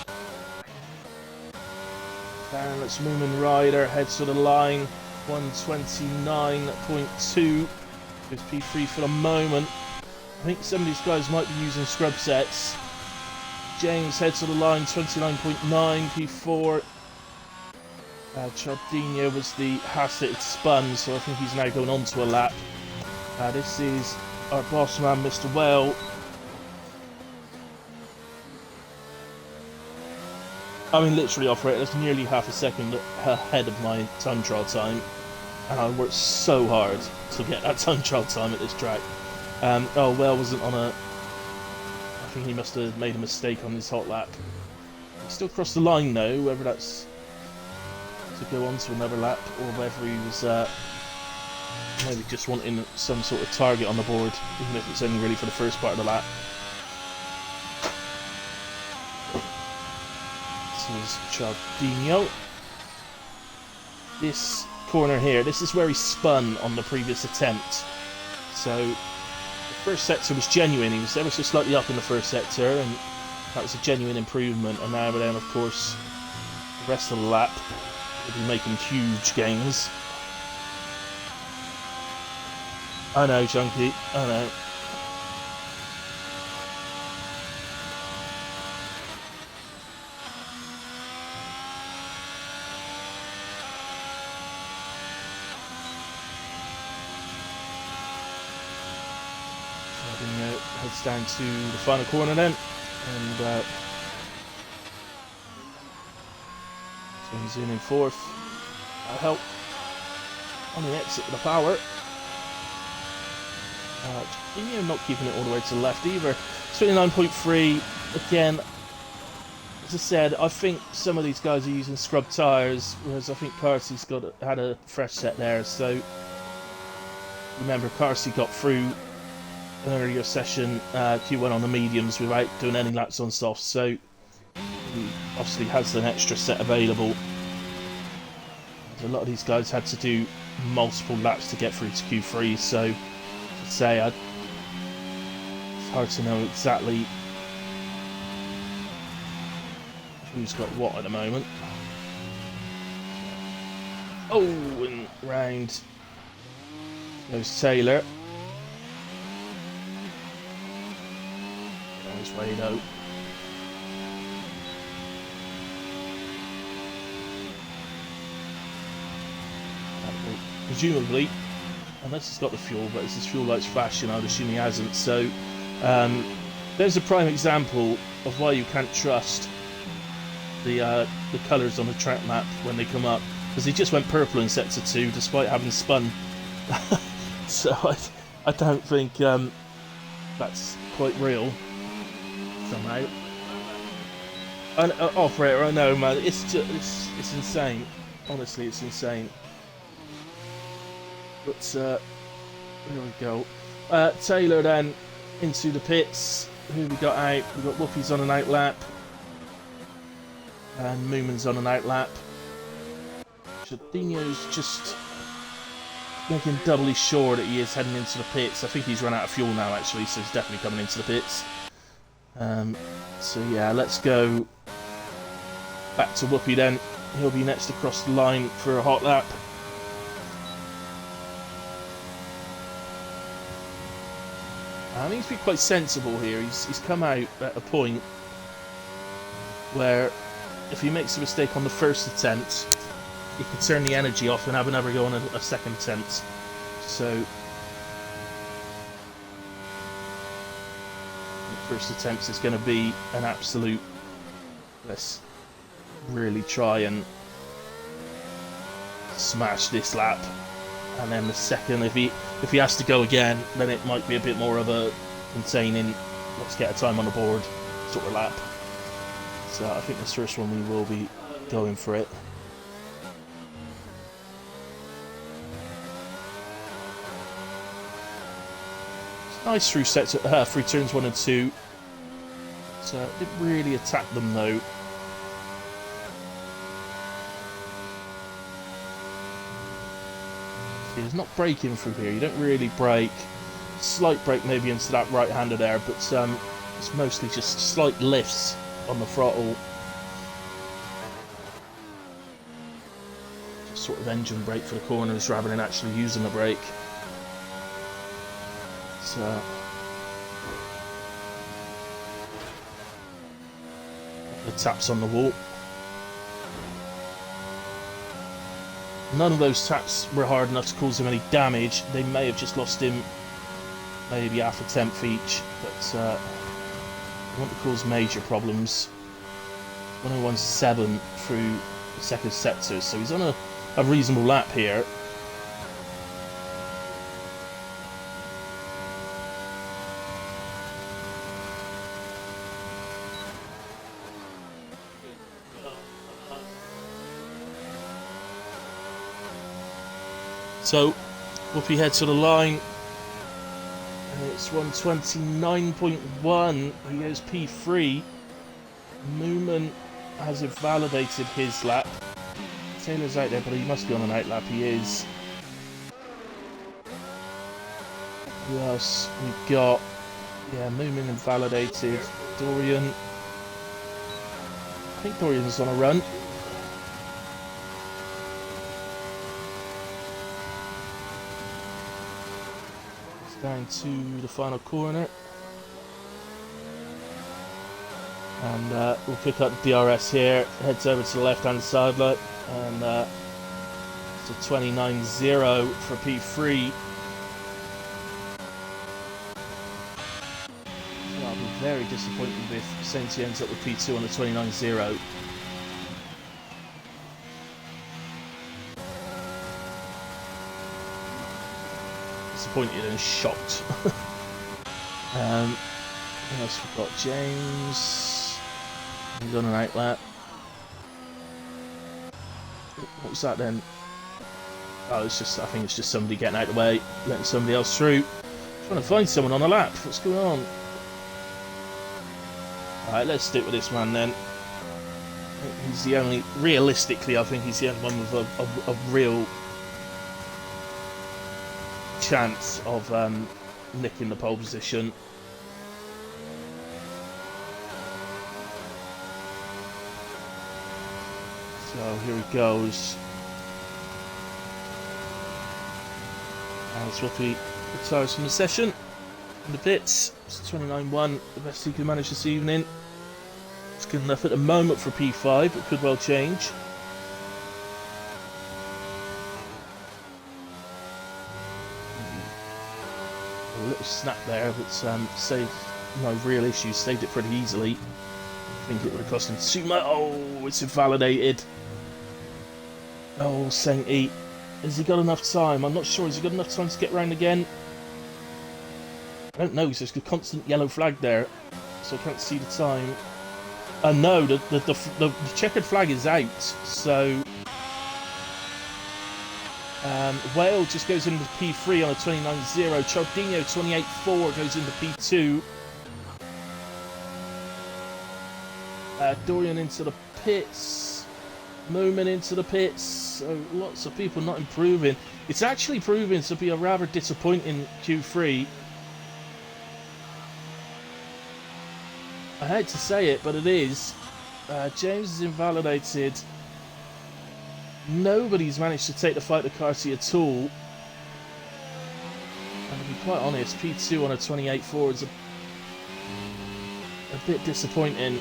A: And let's Moomin Rider heads to the line. 129.2. Goes P3 for the moment. I think some of these guys might be using scrub sets. James heads to the line. 29.9 P4. Cialdino was the Hassett spun, so I think he's now going on to a lap. This is our boss man, Mr. Well. I mean, literally, operator, that's nearly half a second ahead of my time trial time. And I worked so hard to get that time trial time at this track. Oh, Well wasn't on a... I think he must have made a mistake on his hot lap. He still crossed the line, though, whether that's to go on to another lap or whether he was... maybe just wanting some sort of target on the board, even if it's only really for the first part of the lap. This is Cialdino. This corner here, this is where he spun on the previous attempt. So, the first sector was genuine, he was ever so slightly up in the first sector, and that was a genuine improvement, and now then, of course, the rest of the lap will be making huge gains. I know, Chunky. I know. Fabinho heads down to the final corner then, and so he's in fourth. That'll help on the exit with the power. Fabinho not keeping it all the way to the left either. 29.3 again. As I said, I think some of these guys are using scrub tyres, whereas I think Carsey's had a fresh set there. So remember, Carsey got through an earlier session Q1 on the mediums without doing any laps on softs, so he obviously has an extra set available. A lot of these guys had to do multiple laps to get through to Q3, so to say it's hard to know exactly who's got what at the moment. Oh, and round goes Taylor. On his way though. Presumably, unless he's got the fuel, but as his fuel light's flashing, I'd assume he hasn't. So there's a prime example of why you can't trust the colours on the track map when they come up, because he just went purple in sector 2 despite having spun. So I don't think that's quite real somehow. Operator, I know, man, it's insane. Honestly, it's insane. But here we go. Taylor then into the pits. Who we got out? We got Whoopies on an out lap. And Mooman's on an out lap. Jardino's just making doubly sure that he is heading into the pits. I think he's run out of fuel now actually, so he's definitely coming into the pits. So yeah, let's go back to Whoopi then. He'll be next across the line for a hot lap. I think he's been quite sensible here. He's come out at a point where if he makes a mistake on the first attempt, he can turn the energy off and have another go on a second attempt. So the first attempt is going to be an absolute, let's really try and smash this lap. And then the second, if he has to go again, then it might be a bit more of a containing, let's get a time on the board sort of lap. So I think this first one we will be going for it. It's nice through through turns 1 and 2. So didn't really attack them though. He's not braking through here. You don't really brake. Slight brake maybe into that right-hander there, but it's mostly just slight lifts on the throttle. Just sort of engine brake for the corners rather than actually using the brake. So the taps on the wall. None of those taps were hard enough to cause him any damage. They may have just lost him maybe half a tenth each, but they won't cause major problems. 101.7 through the second sector, so he's on a reasonable lap here. So, Whoopi heads to the line, and it's 129.1, he goes P3. Newman has invalidated his lap. Taylor's out there, but he must be on an out lap, he is. Who else we've got? Yeah, Newman invalidated. Dorian. I think Dorian's on a run. Down to the final corner, and we'll pick up the DRS here, heads over to the left hand side, and it's a 29.0 for P3. very disappointed if Sainty ends up with P2 on the 29.0. Disappointed and shocked. What else we've got? James. He's on an outlet. What was that then? Oh, it's just, I think it's just somebody getting out of the way, letting somebody else through. Trying to find someone on a lap. What's going on? Alright, let's stick with this man then. He's the only, realistically, I think he's the only one with a real chance of nicking the pole position. So here he goes. As Whoopi retires from the session in the pits. It's 29.1, the best he can manage this evening. It's good enough at the moment for P5, but could well change. A little snap there, but saved no real issues. Saved it pretty easily. I think it would have cost him too much. Oh, it's invalidated. Oh, Sainty. Has he got enough time? I'm not sure. Has he got enough time to get round again? I don't know. There's a constant yellow flag there, so I can't see the time. No, the checkered flag is out. So Whale just goes into P3 on a 29.0. Chardinho 28.4 goes into P2. Dorian into the pits. Moomin into the pits. So lots of people not improving. It's actually proving to be a rather disappointing Q3. I hate to say it, but it is. James is invalidated. Nobody's managed to take the fight to Carty at all. And to be quite honest, P2 on a 28.4 is a bit disappointing.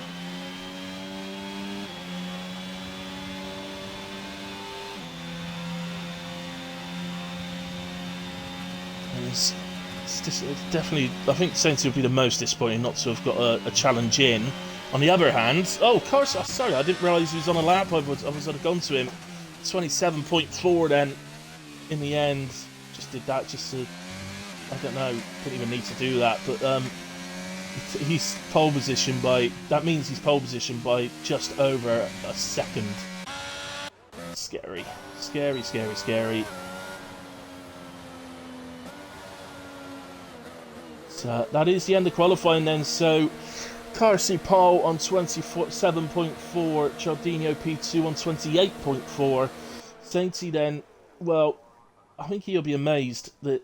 A: It's definitely, I think Sainty would be the most disappointing not to have got a challenge in. On the other hand, oh, of course, sorry, I didn't realise he was on a lap. I was have gone to him. 27.4 then, in the end. Just did that just to, I don't know, didn't even need to do that. But he's pole position by, that means he's pole position by just over a second. Scary. Scary, scary, scary. So that is the end of qualifying then. So Carty pole on 27.4, Chardinho P2 on 28.4. Sainty then, well, I think he'll be amazed that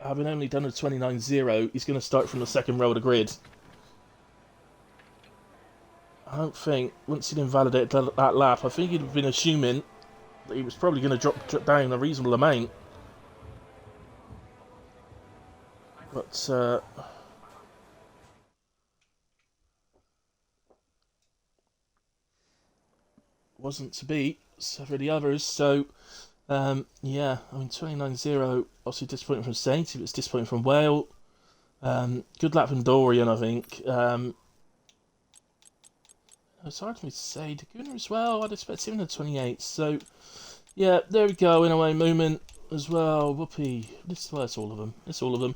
A: having only done a 29.0, he's going to start from the second row of the grid. I don't think, once he'd invalidated that lap, I think he'd have been assuming that he was probably going to drop down a reasonable amount. But wasn't to be for the others. So yeah, I mean 29.0 obviously disappointing from Saints. It was disappointing from Whale. Good lap from Dorian, I think. It's hard for me to say. Daguna as well. I'd expect him in the 28. So yeah, there we go. In a way, Movement as well. Whoopee. Well, it's all of them. It's all of them.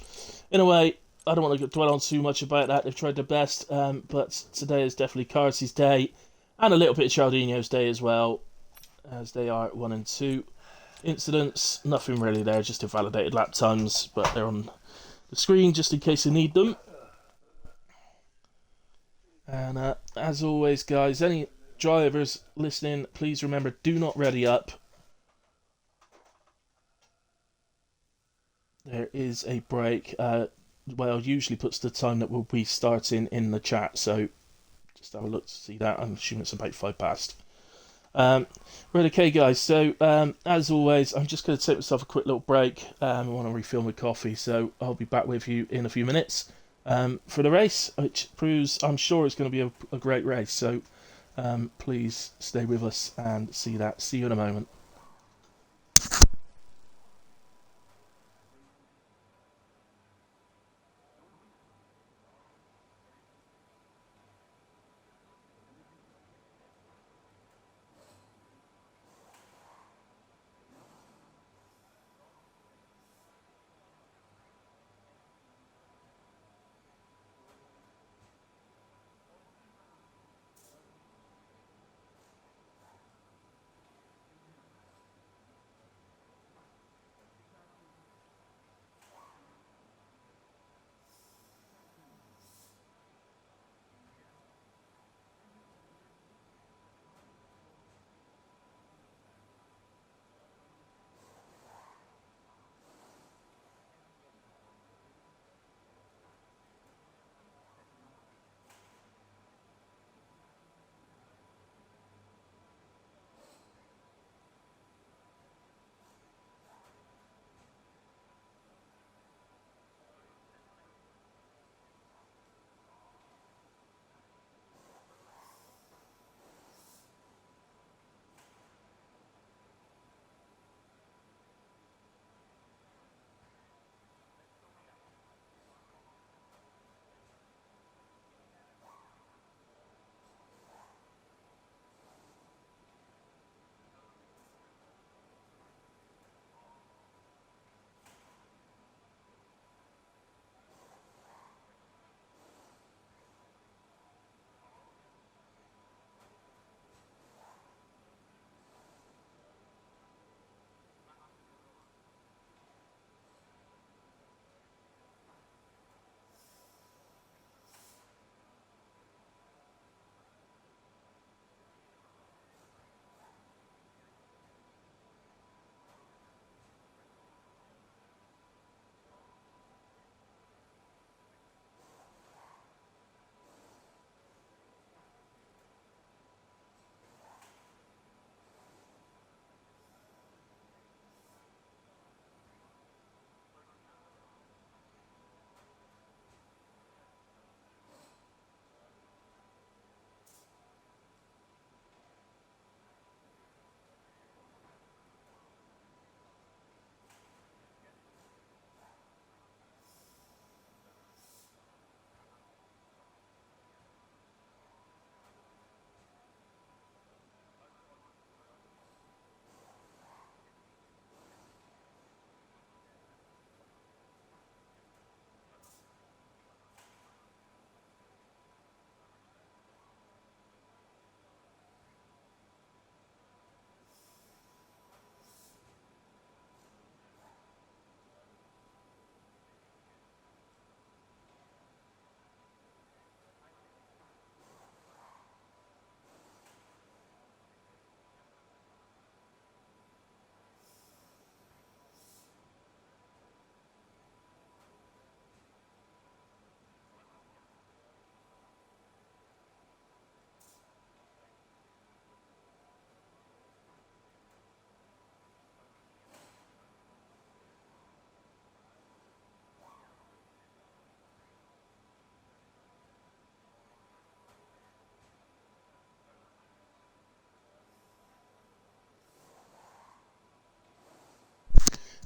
A: In a way, I don't want to dwell on too much about that. They've tried their best, but today is definitely Carty's day, and a little bit of Chardinho's day as well, as they are 1 and 2 incidents. Nothing really there, just invalidated lap times, but they're on the screen just in case you need them. And as always, guys, any drivers listening, please remember, do not ready up. There is a break. Well, usually puts the time that we'll be starting in the chat, so just have a look to see that. I'm assuming it's about 5 past. Right, okay, guys, so as always, I'm just going to take myself a quick little break. I want to refill my coffee, so I'll be back with you in a few minutes for the race, which proves, I'm sure it's going to be a great race, so please stay with us and see you in a moment.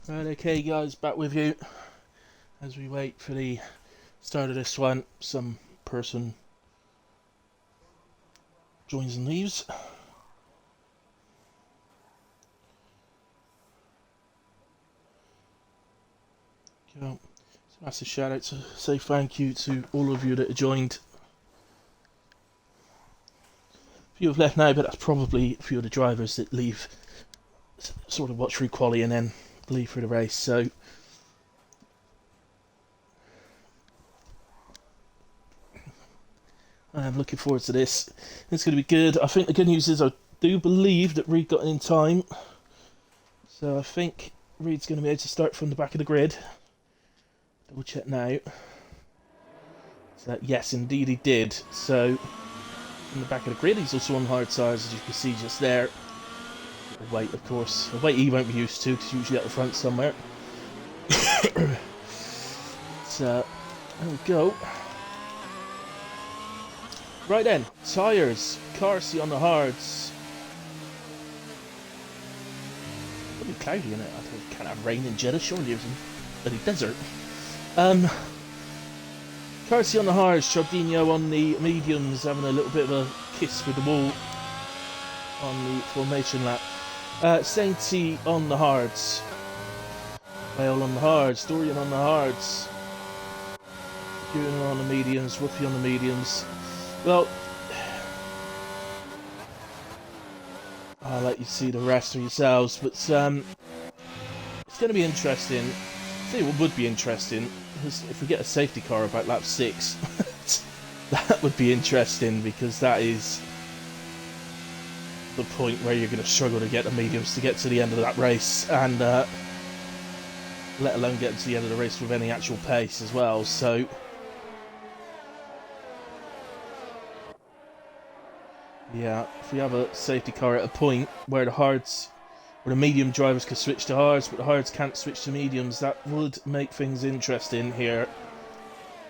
A: Right, okay guys, back with you as we wait for the start of this one. Some person joins and leaves. So, massive shout out to say thank you to all of you that have joined. A few have left now, but that's probably a few of the drivers that leave, sort of watch through quali and then leave for the race. So I'm looking forward to this. It's going to be good. I think the good news is I do believe that Reed got in time. So I think Reed's going to be able to start from the back of the grid. Double check now. So yes, indeed he did. So from the back of the grid, he's also on hard tyres, as you can see just there. The weight, of course. The weight he won't be used to, because he's usually at the front somewhere. So there we go. Right then, tyres. Carsey on the hards. It'll be cloudy in it. I think can't have rain in Jeddah, surely it's in bloody desert. Carsey on the hards, Chardinho on the mediums, having a little bit of a kiss with the wall on the formation lap. Sainty on the hards. Bale on the hards, Dorian on the hards. Gunnar on the mediums, Ruffy on the mediums. Well, I'll let you see the rest for yourselves, but it's going to be interesting. I tell you what would be interesting is if we get a safety car about lap 6. That would be interesting, because that is the point where you're going to struggle to get the mediums to get to the end of that race, and let alone get to the end of the race with any actual pace as well. So yeah, if we have a safety car at a point where the medium drivers can switch to hards, but the hards can't switch to mediums, that would make things interesting here.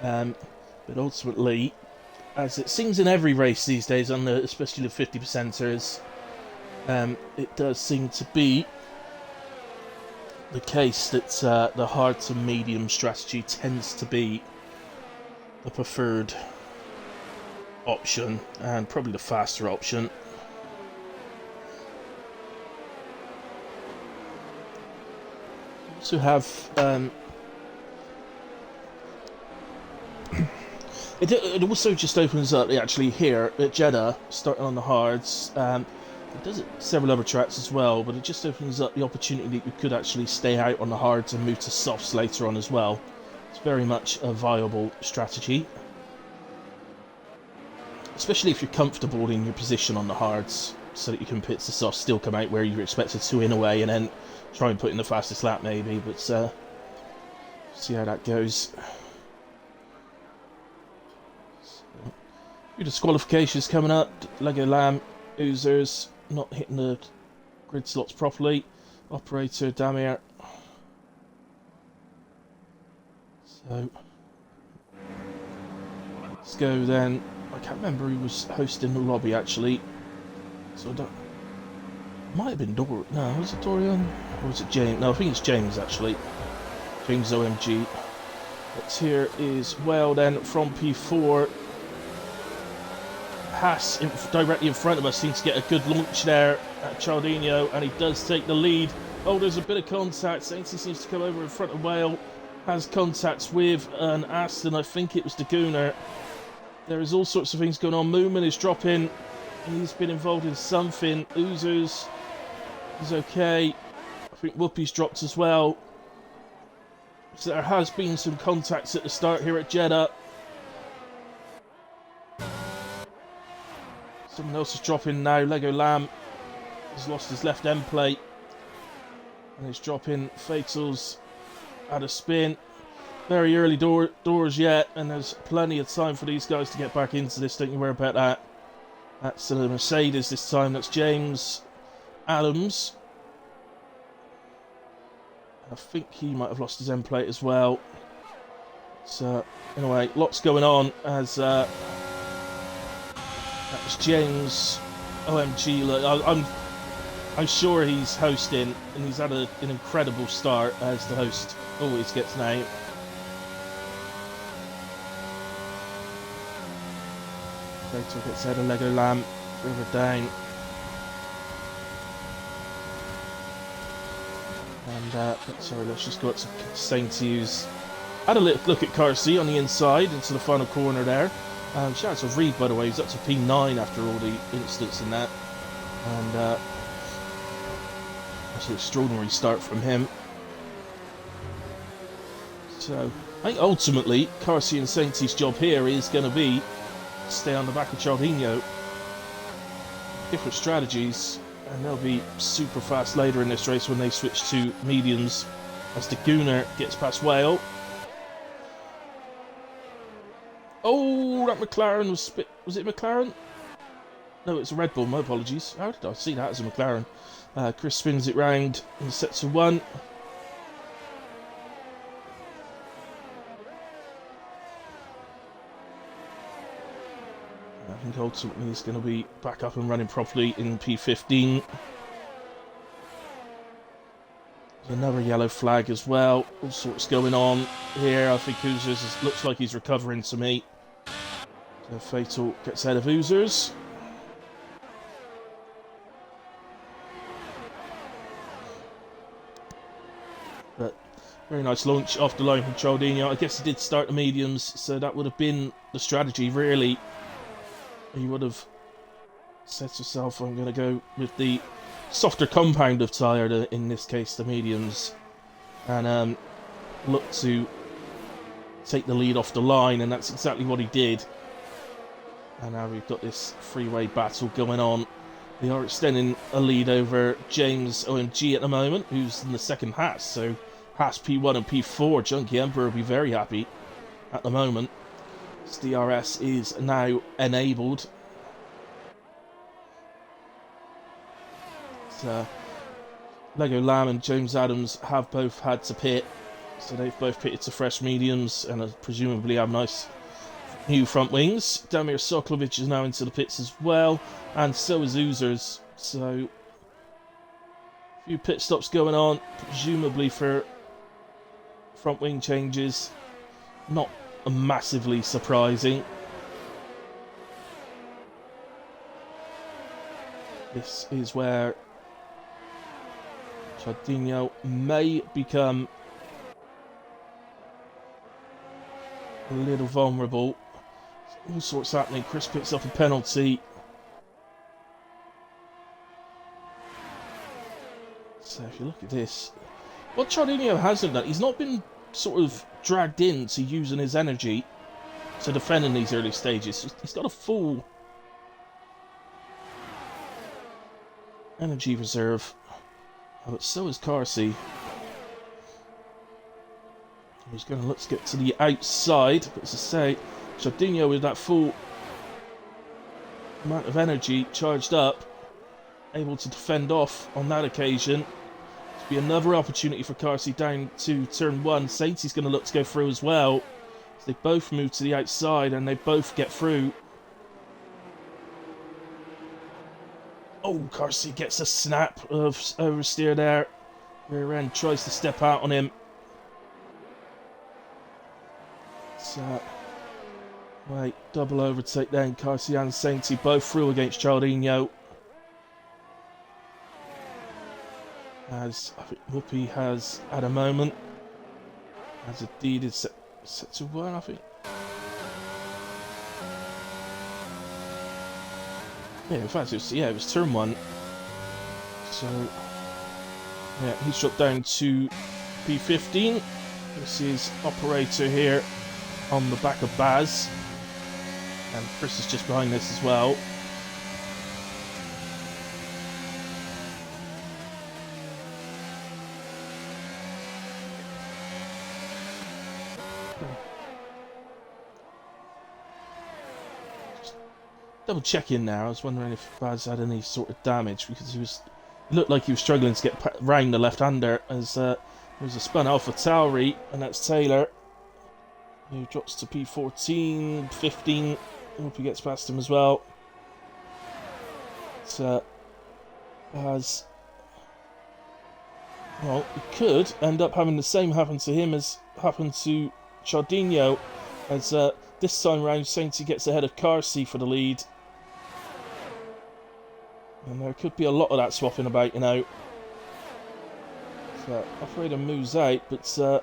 A: But ultimately, as it seems in every race these days, especially the 50%ers, it does seem to be the case that the hard to medium strategy tends to be the preferred option, and probably the faster option. Also have it also just opens up actually here at Jeddah, starting on the hards. It does it several other tracks as well, but it just opens up the opportunity that you could actually stay out on the hards and move to softs later on as well. It's very much a viable strategy, especially if you're comfortable in your position on the hards, so that you can pit to softs, still come out where you're expected to in a way, and then try and put in the fastest lap maybe, but see how that goes. Few disqualifications coming up. Lego Lamb, Oozers not hitting the grid slots properly. Operator Damir. So let's go then. I can't remember who was hosting the lobby actually. So I don't. Might have been Dorian. No, was it Dorian? Or was it James? No, I think it's James actually. James OMG. But here is well then from P4. Haas directly in front of us seems to get a good launch there at Chardinho, and he does take the lead. Oh, there's a bit of contact. Sainty seems to come over in front of Whale. Has contacts with an Aston. I think it was the Gunnar. There is all sorts of things going on. Moomin is dropping. He's been involved in something. Oozers is okay. I think Whoopi's dropped as well. So there has been some contacts at the start here at Jeddah. Someone else is dropping now. Lego Lamb has lost his left end plate and is dropping. Fatals at a spin. Very early doors yet, and there's plenty of time for these guys to get back into this. Don't you worry about that. That's the Mercedes this time. That's James Adams. I think he might have lost his end plate as well. So anyway, lots going on as. That was James OMG. Look, I'm sure he's hosting, and he's had an incredible start, as the host always gets now. Fatal gets ahead of Lego Lamb further down. And, sorry, let's just go up to Saint-Hughes. Had a little look at Carsey on the inside into the final corner there. Shout out to Reed, by the way, he's up to P9 after all the incidents in that. And that's an extraordinary start from him. So, I think ultimately, Carsey and Saint's job here is going to be to stay on the back of Chardinho. Different strategies, and they'll be super fast later in this race when they switch to mediums as the Gooner gets past Whale. Oh, that McLaren was it McLaren? No, it's a Red Bull, my apologies. How did I see that as a McLaren? Chris spins it round and sets to 1. I think ultimately he's going to be back up and running properly in P15. There's another yellow flag as well. All sorts going on here. I think Oozers looks like he's recovering to me. So Fatal gets ahead of Oozers. But very nice launch off the line from Chaldinho. I guess he did start the mediums, so that would have been the strategy, really. He would have said to himself, I'm going to go with the softer compound of tyre, in this case the mediums, and look to take the lead off the line, and that's exactly what he did. And now we've got this freeway battle going on. They are extending a lead over James OMG at the moment, who's in the second Haas. So Haas P1 and P4, Junkie Emperor will be very happy at the moment. This DRS is now enabled. So, Lego Lamb and James Adams have both had to pit. So they've both pitted to fresh mediums and presumably have nice new front wings. Damir Soklovic is now into the pits as well, and so is Oozers. So, a few pit stops going on, presumably for front wing changes. Not massively surprising. This is where Chardinho may become a little vulnerable. All sorts happening. Chris picks up a penalty. So if you look at this, what Chardinho hasn't done, he's not been sort of dragged into using his energy to defend in these early stages. He's got a full energy reserve. But so is Carsey. He's going to let's get to the outside. But as I say, Chardinho with that full amount of energy charged up, able to defend off on that occasion. To be another opportunity for Carsey down to turn 1. Saints is going to look to go through as well. So they both move to the outside and they both get through. Oh, Carsey gets a snap of oversteer there. Rear end tries to step out on him. So, wait, double overtake then. Carsey and Sainty both through against Chardinho. As I think Whoopi has had a moment. As indeed is set to 1, I think. Yeah, in fact, it was turn 1. So, yeah, he's dropped down to P15. This is Operator here on the back of Baz. And Chris is just behind this as well. Double check in now. I was wondering if Baz had any sort of damage because it looked like he was struggling to get round the left-hander as there was a spun Alpha Tauri, and that's Taylor who drops to P14, 15. I hope he gets past him as well. Baz Well, it could end up having the same happen to him as happened to Chardinho, as this time round Sainty gets ahead of Carsey for the lead. And there could be a lot of that swapping about, you know. So, operator moves out, but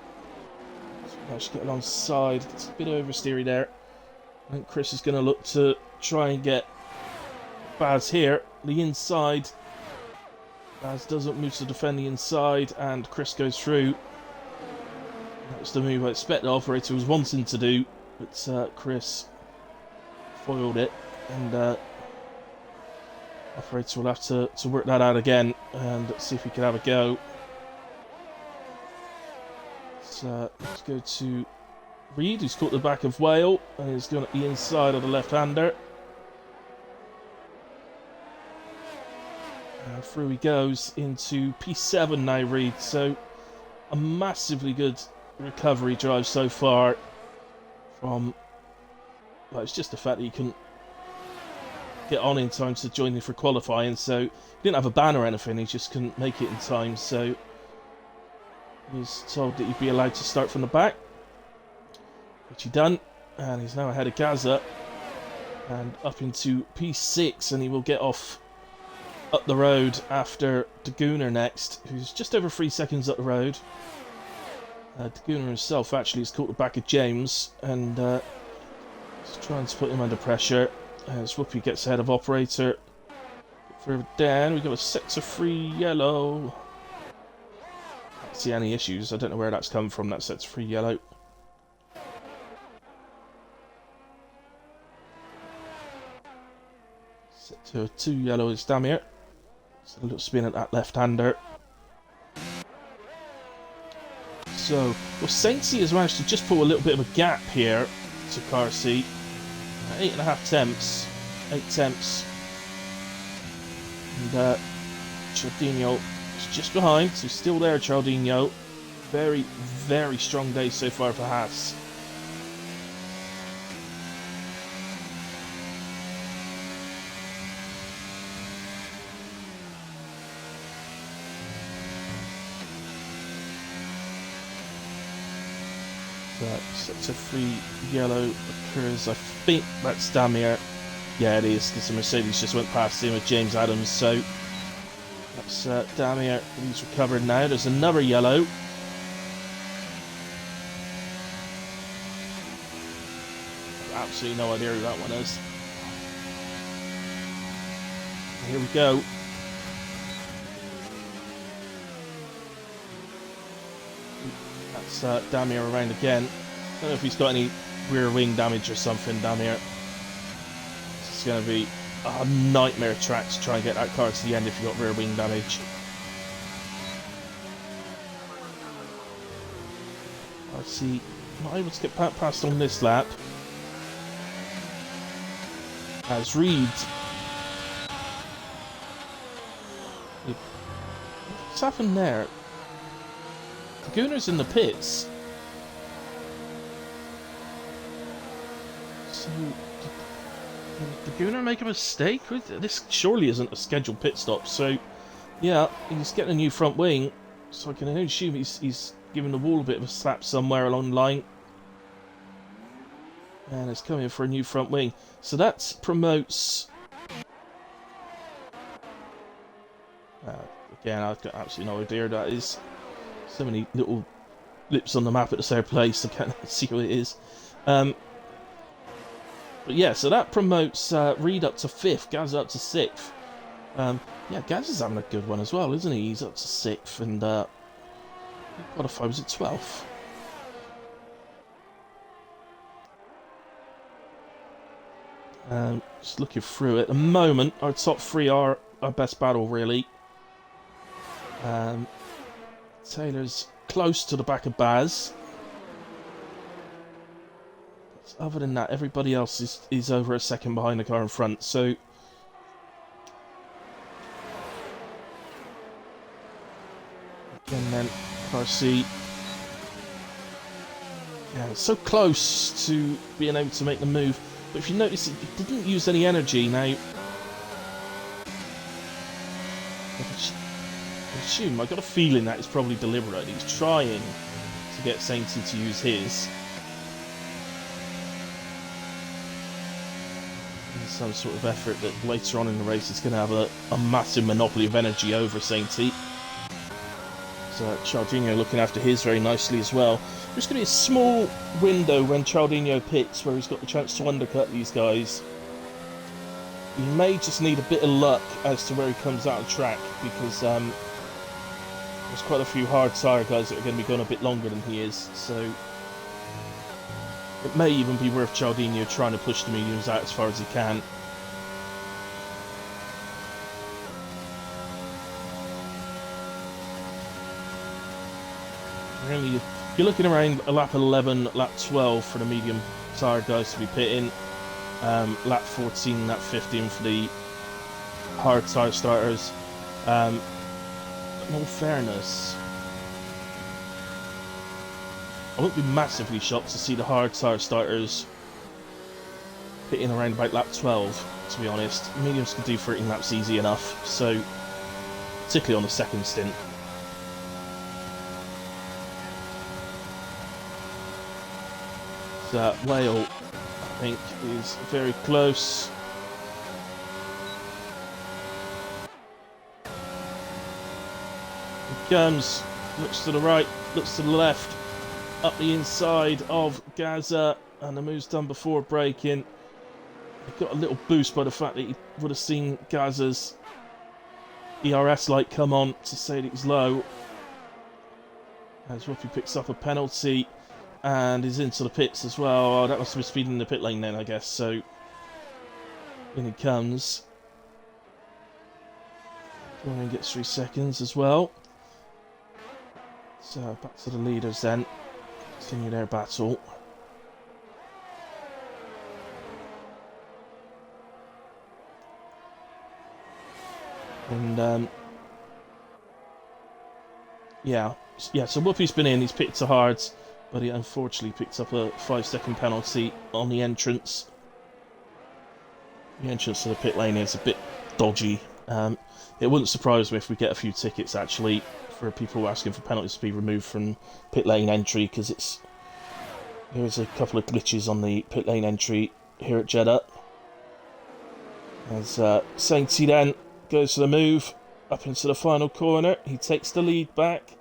A: managed to get alongside. It's a bit oversteery there. I think Chris is going to look to try and get Baz here. The inside. Baz doesn't move to defend the inside, and Chris goes through. That was the move I expect the operator was wanting to do, but Chris foiled it, and operator will have to work that out again and see if he can have a go. So let's go to Reed, who's caught the back of Whale and is going at the inside of the left-hander. And through he goes into P7 now, Reed. So a massively good recovery drive so far from... Well, it's just the fact that he couldn't get on in time to join in for qualifying, so he didn't have a ban or anything, he just couldn't make it in time, so he was told that he'd be allowed to start from the back, which he done, and he's now ahead of Gaza and up into P6, and he will get off up the road after Daguna next, who's just over 3 seconds up the road. Daguna himself actually has caught the back of James, and he's trying to put him under pressure as Whoopi gets ahead of operator. Further down, we've got a sector 3 yellow. Can't see any issues. I don't know where that's come from, that sector 3 yellow. Sector 2 yellow is Damir. So a little spin at that left-hander. So, well, Sainty has managed to just pull a little bit of a gap here to Carsey. 8.5 temps, 8 temps, and Chardinho is just behind, so still there, Chardinho. Very, very strong day so far for Haas. Sector 3 yellow occurs, I think that's Damir. Yeah, it is, because the Mercedes just went past him with James Adams, so that's Damir. He's recovered now. There's another yellow. Absolutely no idea who that one is. Here we go. That's Damir around again. I don't know if he's got any rear wing damage or something, Damir. It's going to be a nightmare track to try and get that car to the end if you've got rear wing damage. Let's see. Not able to get past on this lap. As Reed. What's happened there? Laguna's in the pits. So, did Laguna make a mistake? This surely isn't a scheduled pit stop, so yeah, he's getting a new front wing, so I can only assume he's giving the wall a bit of a slap somewhere along the line. And it's coming for a new front wing. So that promotes... again, I've got absolutely no idea. That is so many little lips on the map at the same place, I can't see what it is. But yeah, so that promotes Reed up to 5th, Gaz up to 6th. Yeah, Gaz is having a good one as well, isn't he? He's up to 6th, and he qualified, was it 12th? Just looking through it. At the moment, our top 3 are our best battle, really. Taylor's close to the back of Baz. But other than that, everybody else is over a second behind the car in front. So, and then car C. Yeah, it's so close to being able to make the move. But if you notice, it didn't use any energy. Now, assume, I got a feeling that it's probably deliberate. He's trying to get Sainty to use his. In some sort of effort that later on in the race is going to have a massive monopoly of energy over Sainty. So Chaldinho looking after his very nicely as well. There's going to be a small window when Chaldinho pits where he's got the chance to undercut these guys. He may just need a bit of luck as to where he comes out of track, because there's quite a few hard tyre guys that are going to be going a bit longer than he is, so it may even be worth Chaldinho trying to push the mediums out as far as he can. Really, you're looking around a lap 11, lap 12 for the medium tyre guys to be pitting. Lap 14, lap 15 for the hard tyre starters. In all fairness, I wouldn't be massively shocked to see the hard tyre starters pitting around about lap 12, to be honest. Mediums can do 13 laps easy enough, so particularly on the second stint. So Whale, I think, is very close. He comes, looks to the right, looks to the left, up the inside of Gaza, and the move's done before braking. He got a little boost by the fact that he would have seen Gaza's ERS light come on to say that he's low. As Whoopi picks up a penalty and is into the pits as well. Oh, that must have been speeding in the pit lane then, I guess. So in he comes. Florian gets 3 seconds as well. So back to the leaders then. Continue their battle. And yeah, so Whoopi's been in, he's picked the hards, but he unfortunately picked up a 5-second penalty on the entrance. The entrance to the pit lane is a bit dodgy. It wouldn't surprise me if we get a few tickets actually for people asking for penalties to be removed from pit lane entry, because there's a couple of glitches on the pit lane entry here at Jeddah. As Sainty then goes to the move up into the final corner, he takes the lead back.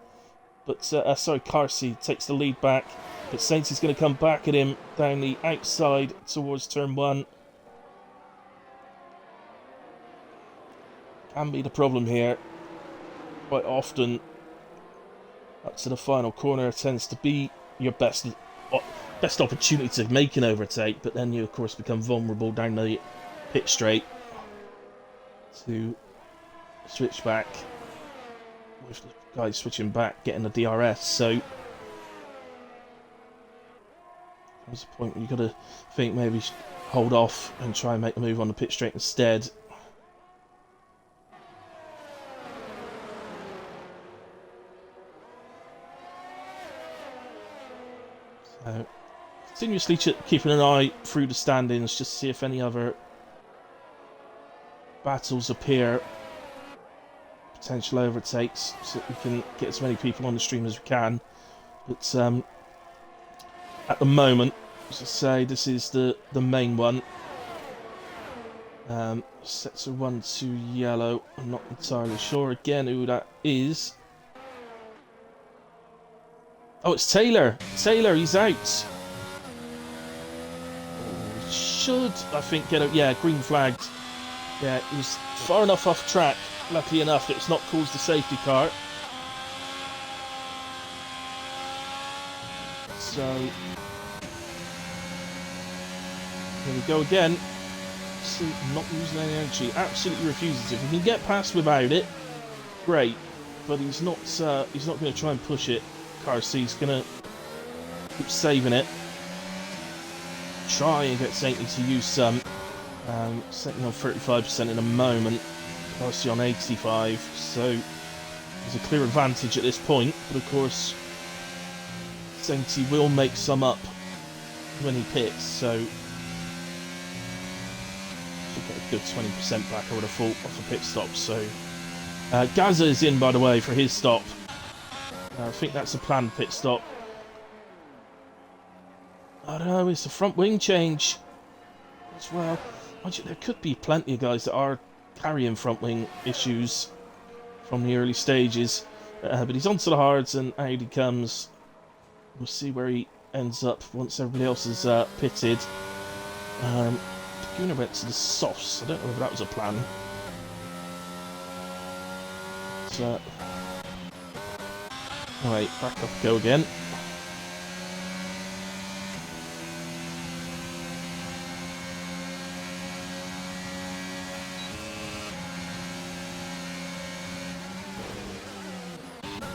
A: But, Carsey takes the lead back, but Sainty's going to come back at him down the outside towards turn 1. Can be the problem here. Quite often, up to the final corner tends to be your best opportunity to make an overtake, but then you, of course, become vulnerable down the pit straight to switch back. With the guy switching back, getting the DRS, so there's a point where you've got to think maybe hold off and try and make a move on the pit straight instead. So continuously keeping an eye through the standings just to see if any other battles appear. Potential overtakes, so that we can get as many people on the stream as we can. But at the moment, as I say, this is the main one. Sets of 1 to yellow. I'm not entirely sure again who that is. Oh, it's Taylor. Taylor, he's out. Should, I think, get a... Yeah, green flagged. Yeah, he was far enough off track. Luckily enough, it's not caused a safety car. So here we go again. See, not using any energy. Absolutely refuses. If he can get past without it, great. But he's not going to try and push it. Carsey's going to keep saving it. Try and get Sainty to use some. Sainty on 35% in a moment. Carsey on 85, so there's a clear advantage at this point, but of course Sainty will make some up when he pits, so should get a good 20% back, I would have thought, off a pit stop, so Gaza is in, by the way, for his stop. I think that's a planned pit stop. I don't know, it's a front wing change as well. There could be plenty of guys that are carrying front wing issues from the early stages. But he's onto the hards and out he comes. We'll see where he ends up once everybody else is pitted. Gunnar went to the softs. I don't know if that was a plan. So, alright, back up go again.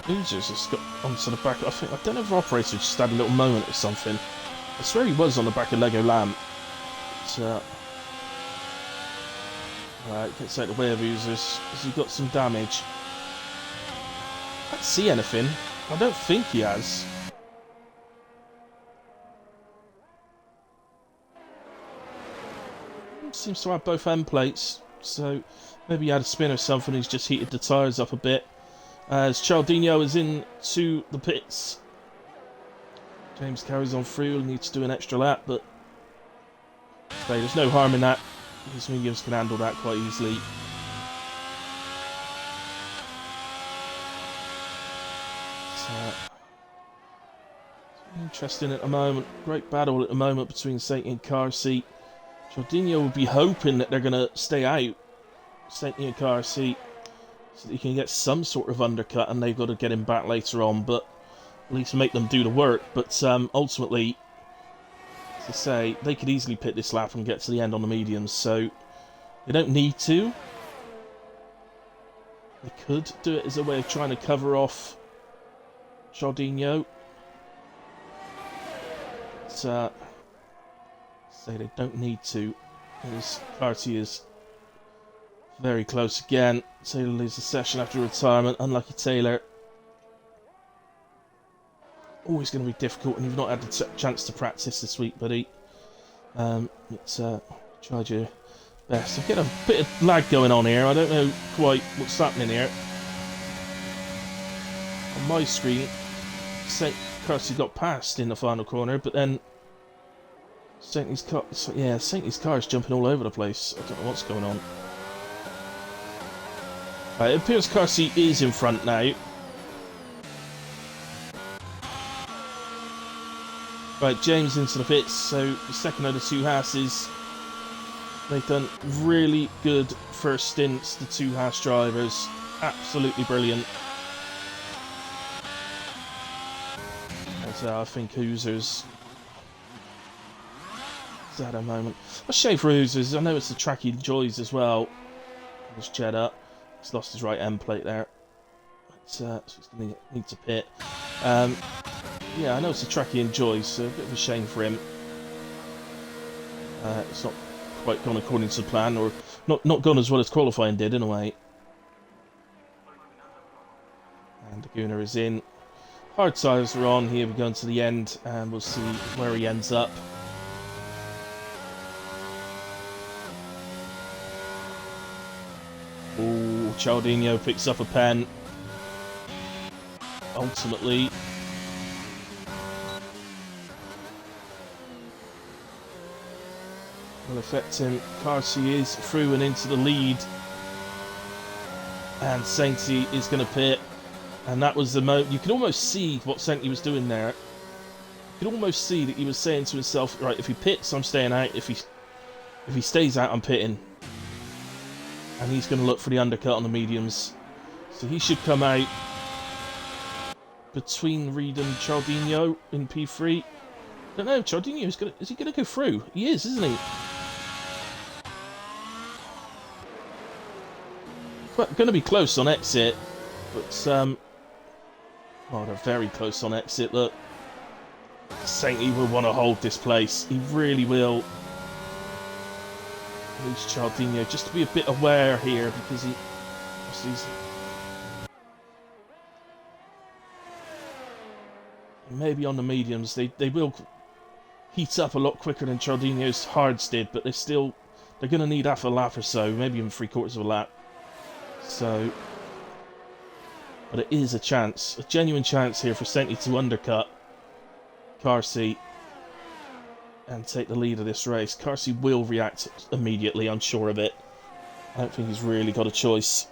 A: Losers just got onto the back. I don't know if operator just had a little moment or something. I swear he was on the back of Lego Lamb. But, right, gets out the way of Oozers because he got some damage. I can't see anything. I don't think he has. Seems to have both end plates, so maybe he had a spin or something. He's just heated the tyres up a bit. As Cialdino is into the pits. James carries on through and needs to do an extra lap, but there's no harm in that. His mediums can handle that quite easily. Interesting at the moment. Great battle at the moment between Sainty and car seat. Cialdino would be hoping that they're going to stay out. Sainty and car seat. So that he can get some sort of undercut, and they've got to get him back later on, but at least make them do the work. But ultimately, as I say, they could easily pit this lap and get to the end on the mediums, so they don't need to. They could do it as a way of trying to cover off Cialdino. But say they don't need to, as Carty is very close again. Taylor leaves the session after retirement. Unlucky Taylor. Always going to be difficult, and you've not had the chance to practice this week, buddy. Tried your best. I get a bit of lag going on here. I don't know quite what's happening here. On my screen, St. Kirsty got past in the final corner, but then Saintly's car, Saintly's car is jumping all over the place. I don't know what's going on. It appears Carsey is in front now. Right, James into the pits, so the second of the two Hasses. They've done really good first stints, the two Haas drivers. Absolutely brilliant. And I think Hoosers is at a moment. A shame for Hoosers. I know it's the track he enjoys as well. There's Cheddar. He's lost his right end plate there. So he's going to need to pit. Yeah, I know it's a track he enjoys, so a bit of a shame for him. It's not quite gone according to plan, or not gone as well as qualifying did in a way. And the Gunnar is in. Hard tyres are on. Here we go to the end, and we'll see where he ends up. Oh, Cialdino picks up a pen. Ultimately, will affect him. Carsey is through and into the lead, and Sainty is going to pit. And that was the moment. You could almost see what Sainty was doing there. You could almost see that he was saying to himself, right, if he pits, I'm staying out. If he stays out, I'm pitting. And he's going to look for the undercut on the mediums. So he should come out between Reed and Cialdino in P3. I don't know, Cialdino is he going to go through? He is, isn't he? Going to be close on exit, but oh, they're very close on exit. Look, Sainty will want to hold this place. He really will. Lose Cialdino, just to be a bit aware here, because he's maybe on the mediums they will heat up a lot quicker than Cialdino's hards did, but they're going to need half a lap or so, maybe even 3/4 of a lap. So But it is a chance, a genuine chance here for Senti to undercut Carsey and take the lead of this race. Carsey will react immediately, I'm sure of it. I don't think he's really got a choice.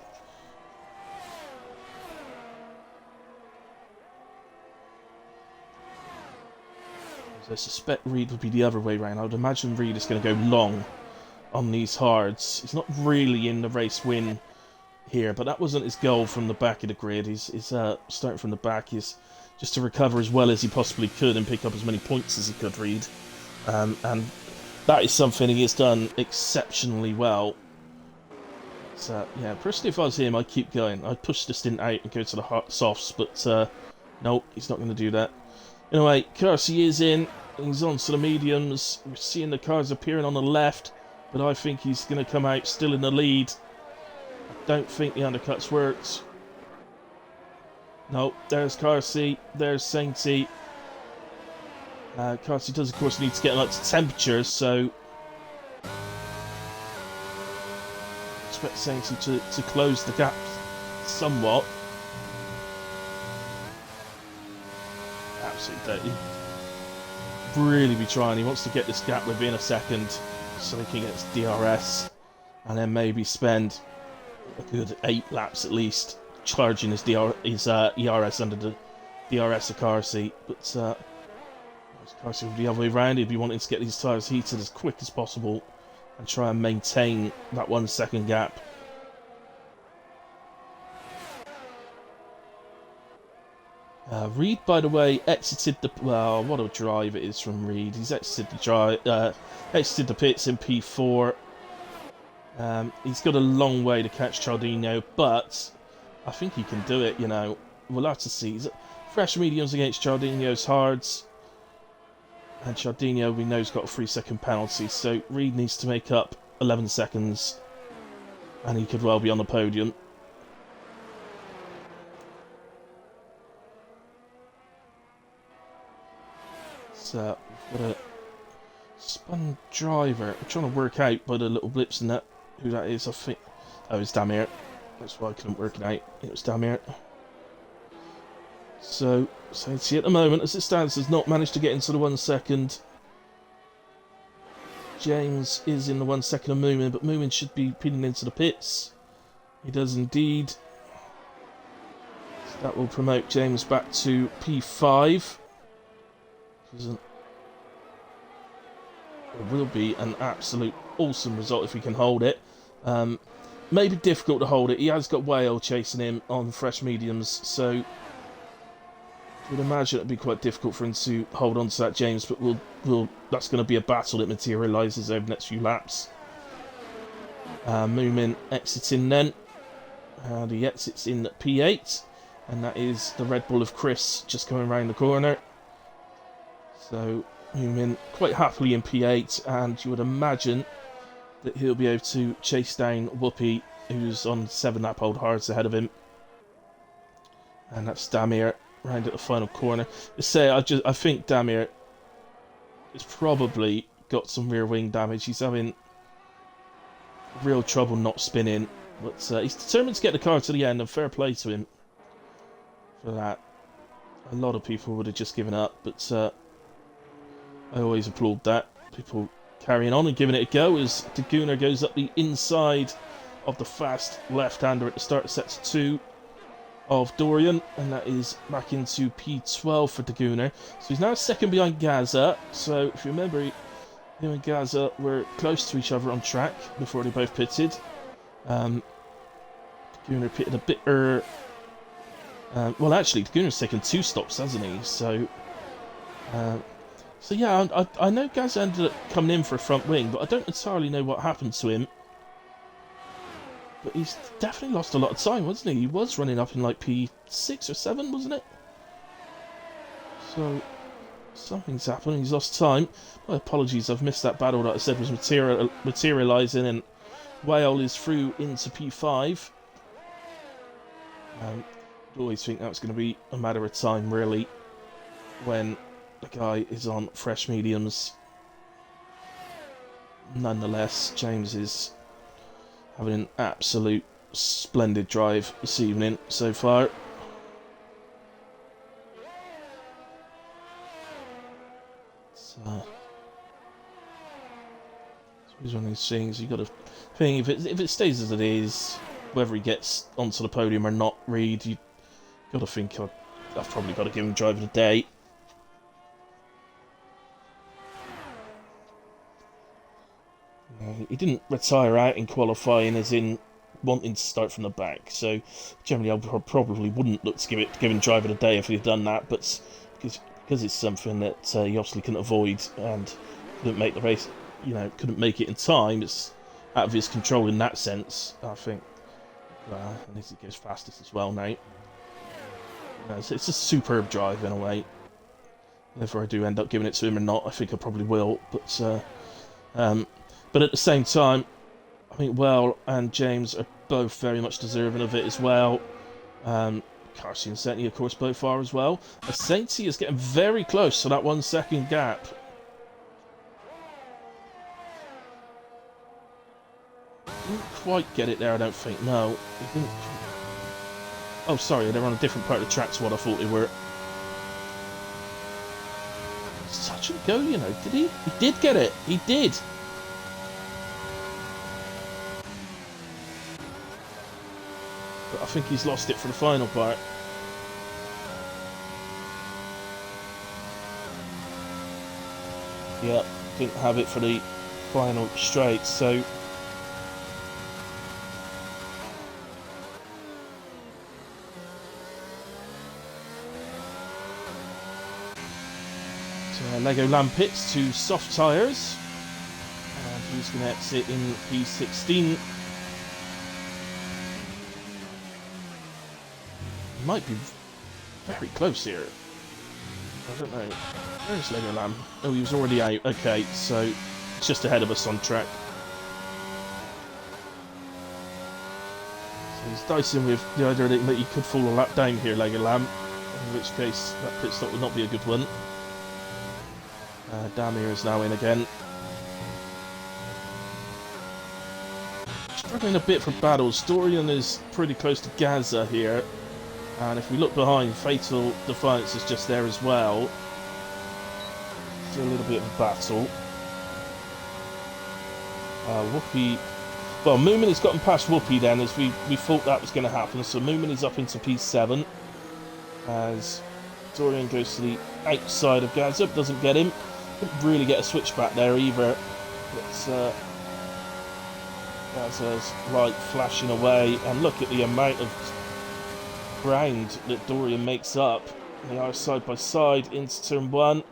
A: I suspect Reed would be the other way round. I would imagine Reed is going to go long on these hards. He's not really in the race win here, but that wasn't his goal from the back of the grid. He's starting from the back is just to recover as well as he possibly could and pick up as many points as he could, Reed. And that is something he has done exceptionally well. So, yeah, personally, if I was him, I'd keep going. I'd push the stint out and go to the softs, but no, he's not going to do that. Anyway, Carsey is in. He's on to the mediums. We're seeing the cars appearing on the left, but I think he's going to come out still in the lead. I don't think the undercuts worked. No, there's Carsey. There's Sainty. Carsey does, of course, need to get him up to temperature, so expect Sainty to close the gap somewhat. Absolutely dirty. Really be trying. He wants to get this gap within a second so he can get his DRS and then maybe spend a good 8 laps at least charging his ERS under the DRS of Carsey. But Carsey would be the other way around. He'd be wanting to get these tyres heated as quick as possible and try and maintain that 1 second gap. Reed, by the way, exited the... Well, what a drive it is from Reed. He's exited the pits in P4. He's got a long way to catch Cialdino, but I think he can do it, you know. We'll have to see. Fresh mediums against Cialdino's hards. And Cialdino, we know, has got a 3-second penalty, so Reed needs to make up 11 seconds. And he could well be on the podium. So, we've got a spun driver. I'm trying to work out by the little blips in that who that is. I think. Oh, it's Damir. That's why I couldn't work it out. It was Damir. So, Sainty at the moment, as it stands, has not managed to get into the 1 second. James is in the 1 second of Moomin, but Moomin should be pinning into the pits. He does indeed. So that will promote James back to P5. It will be an absolute awesome result if we can hold it. Maybe difficult to hold it. He has got Whale chasing him on fresh mediums, so I would imagine it'd be quite difficult for him to hold on to that, James. But that's going to be a battle that materialises over the next few laps. Moomin exiting then. And he exits in P8, and that is the Red Bull of Chris just coming around the corner. So, Moomin quite happily in P8, and you would imagine that he'll be able to chase down Whoopi, who's on 7 lap old hards ahead of him. And that's Damir round at the final corner. I think Damir has probably got some rear wing damage. He's having real trouble not spinning, but he's determined to get the car to the end, and fair play to him for that. A lot of people would have just given up, but I always applaud that. People carrying on and giving it a go as Daguna goes up the inside of the fast left-hander at the start of sector 2 of Dorian, and that is back into P12 for Daguna. So he's now second behind Gaza. So if you remember, him and Gaza were close to each other on track before they both pitted. Daguna pitted a bit well, actually, Daguna's taken 2 stops, hasn't he? So yeah, I know Gaz ended up coming in for a front wing, but I don't entirely know what happened to him. But he's definitely lost a lot of time, wasn't he? He was running up in like P6 or 7, wasn't it? So something's happened. He's lost time. My apologies, I've missed that battle that I said was materialising, and Whale is through into P5. I always think that was going to be a matter of time, really, when the guy is on fresh mediums. Nonetheless, James is having an absolute splendid drive this evening so far. It's one of these things you got to think if it stays as it is, whether he gets onto the podium or not, Reed, you got to think I've probably got to give him driver of the day. He didn't retire out in qualifying, as in wanting to start from the back. So generally, I probably wouldn't look to give him driver of the day if he'd done that. But because it's something that he obviously couldn't avoid and couldn't make the race, couldn't make it in time. It's out of his control in that sense. I think. And he goes fastest as well now. It's a superb drive in a way. Whether I do end up giving it to him or not, I think I probably will. But at the same time, I think Well and James are both very much deserving of it as well. Carcy and Senti, of course, both are as well. Senti is getting very close to that 1 second gap. Didn't quite get it there, I don't think. No, he didn't. Oh, sorry, they're on a different part of the track to what I thought they were. Such a go, did he? He did get it. He did. But I think he's lost it for the final part. Yeah, didn't have it for the final straight, so... Lego Lamb pits to soft tyres. And he's going to exit in P16. Might be very close here. I don't know. Where's Lego Lamb? Oh, he was already out. Okay, so it's just ahead of us on track. So he's dicing with the idea that he could fall a lap down here, Lego Lamb. In which case, that pit stop would not be a good one. Damir is now in again. Struggling a bit for battles. Dorian is pretty close to Gaza here. And if we look behind, Fatal Defiance is just there as well. Still a little bit of a battle. Whoopi... Well, Moomin has gotten past Whoopi then, as we thought that was going to happen. So Moomin is up into P7. As Dorian goes to the outside of Gaza, doesn't get him. Couldn't really get a switchback there either. But Gaza's light flashing away. And look at the amount of ground that Dorian makes up. They are side by side into turn 1.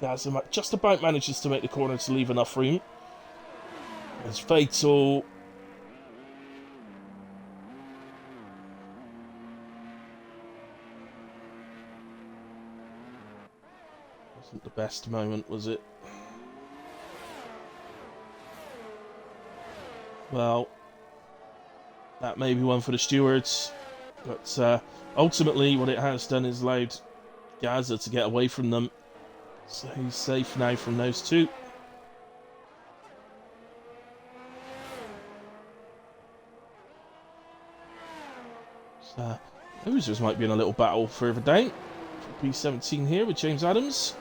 A: Gaza just about manages to make the corner to leave enough room. As Fatal... Wasn't the best moment, was it? Well, that may be one for the stewards. But ultimately, what it has done is allowed Gaza to get away from them. So he's safe now from those two. So, Losers might be in a little battle further down. For P17 here with James Adams.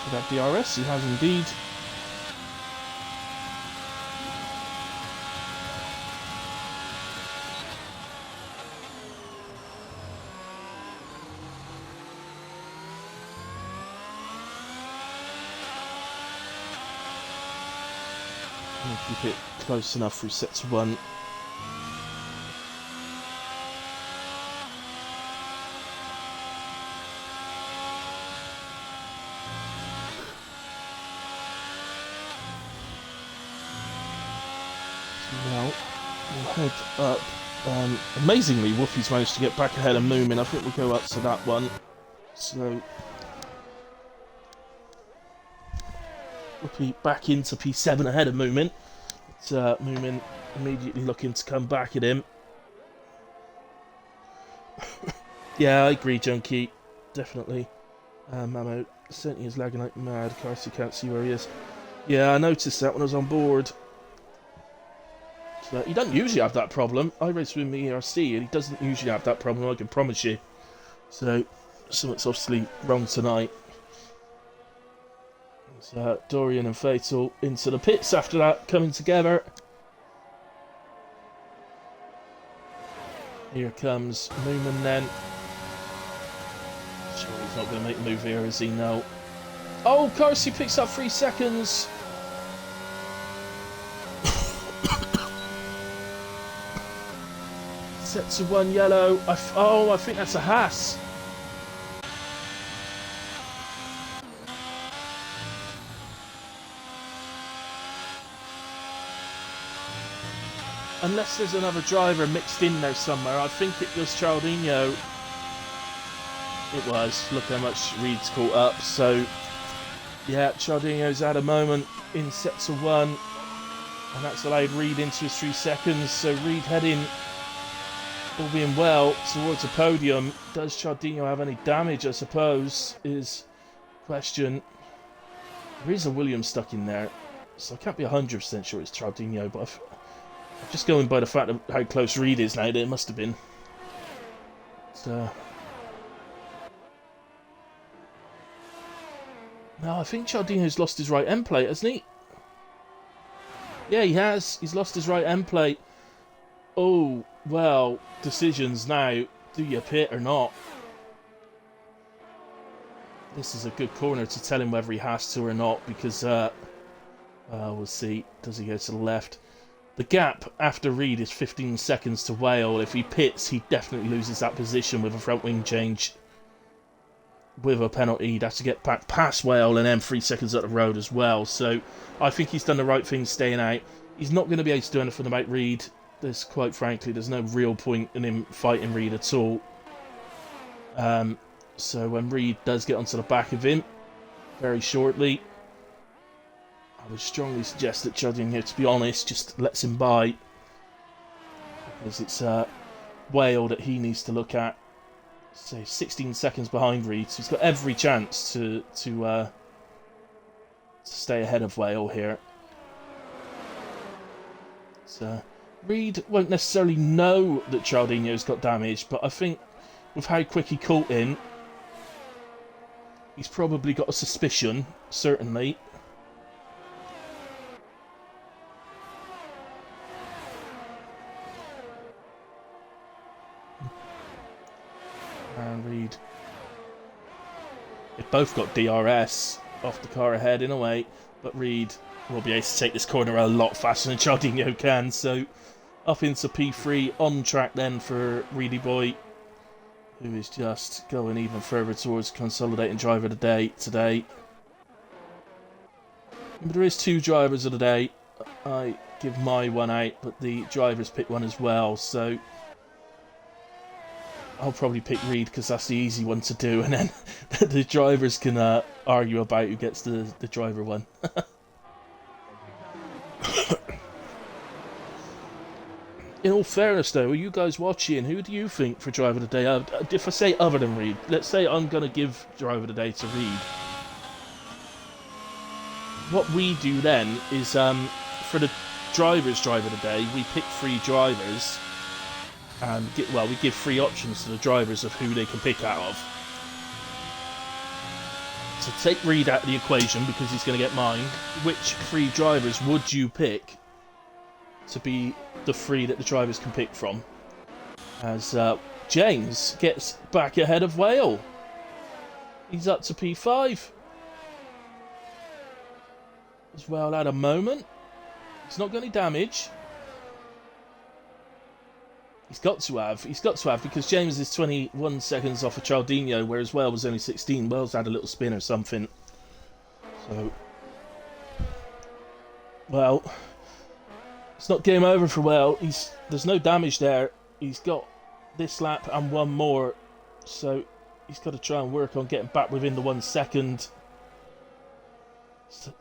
A: Should have DRS, he has indeed. Keep it close enough through sets 1. Now we'll head up. Amazingly, Whoopi's managed to get back ahead of Moomin. I think we'll go up to that one. So Whoopi back into P7 ahead of Moomin. Moomin immediately looking to come back at him. Yeah, I agree, Junkie. Definitely. Mamo certainly is lagging like mad. Carcy can't see where he is. Yeah, I noticed that when I was on board. So, he doesn't usually have that problem. I race with me ERC and he doesn't usually have that problem, I can promise you. So, something's obviously wrong tonight. So Dorian and Fatal into the pits after that, coming together. Here comes Newman then. Sure, he's not going to make a move here, is he? No. Oh, Carsey picks up 3 seconds. Set to 1 yellow. I think that's a Haas. Unless there's another driver mixed in there somewhere. I think it was Cialdino. It was. Look how much Reed's caught up. So, yeah, Cialdino's had a moment in sets of 1. And that's allowed Reed into his 3 seconds. So Reed heading, all being well, towards a podium. Does Cialdino have any damage, I suppose, is the question. There is a Williams stuck in there. So I can't be 100% sure it's Cialdino, but I'm just going by the fact of how close Reed is now, that it must have been. So, no, I think Cialdino's lost his right end plate, hasn't he? Yeah, he has. He's lost his right end plate. Oh, well, decisions now. Do you pit or not? This is a good corner to tell him whether he has to or not, because, we'll see. Does he go to the left? The gap after Reed is 15 seconds to Whale. If he pits, he definitely loses that position with a front wing change. With a penalty, he'd have to get back past Whale and then 3 seconds up the road as well. So I think he's done the right thing staying out. He's not going to be able to do anything about Reed. Quite frankly, there's no real point in him fighting Reed at all. So when Reed does get onto the back of him, very shortly, I would strongly suggest that Cialdino, to be honest, just lets him by. Because it's Whale that he needs to look at. So 16 seconds behind Reed, so he's got every chance to stay ahead of Whale here. So Reed won't necessarily know that Cialdino's got damage, but I think with how quick he caught in, he's probably got a suspicion, certainly. And Reed. They've both got DRS off the car ahead in a way, but Reed will be able to take this corner a lot faster than Cialdino can. So up into P3, on track then for Reedy Boy, who is just going even further towards consolidating driver of the day today. But there is 2 drivers of the day. I give my one out, but the drivers pick one as well, so I'll probably pick Reed because that's the easy one to do, and then the drivers can argue about who gets the driver one. In all fairness, though, are you guys watching? Who do you think for driver of the day? If I say other than Reed, let's say I'm going to give driver of the day to Reed. What we do then is, for the driver of the day, we pick 3 drivers. And we give 3 options to the drivers of who they can pick out of. So take Reed out of the equation because he's going to get mine. Which 3 drivers would you pick to be the 3 that the drivers can pick from? As James gets back ahead of Whale. He's up to P5. As Whale had a moment. He's not got any damage. He's got to have, because James is 21 seconds off of Cialdino, whereas Whale was only 16. Whale's had a little spin or something. So, well, it's not game over for Whale. There's no damage there. He's got this lap and one more, so he's got to try and work on getting back within the 1 second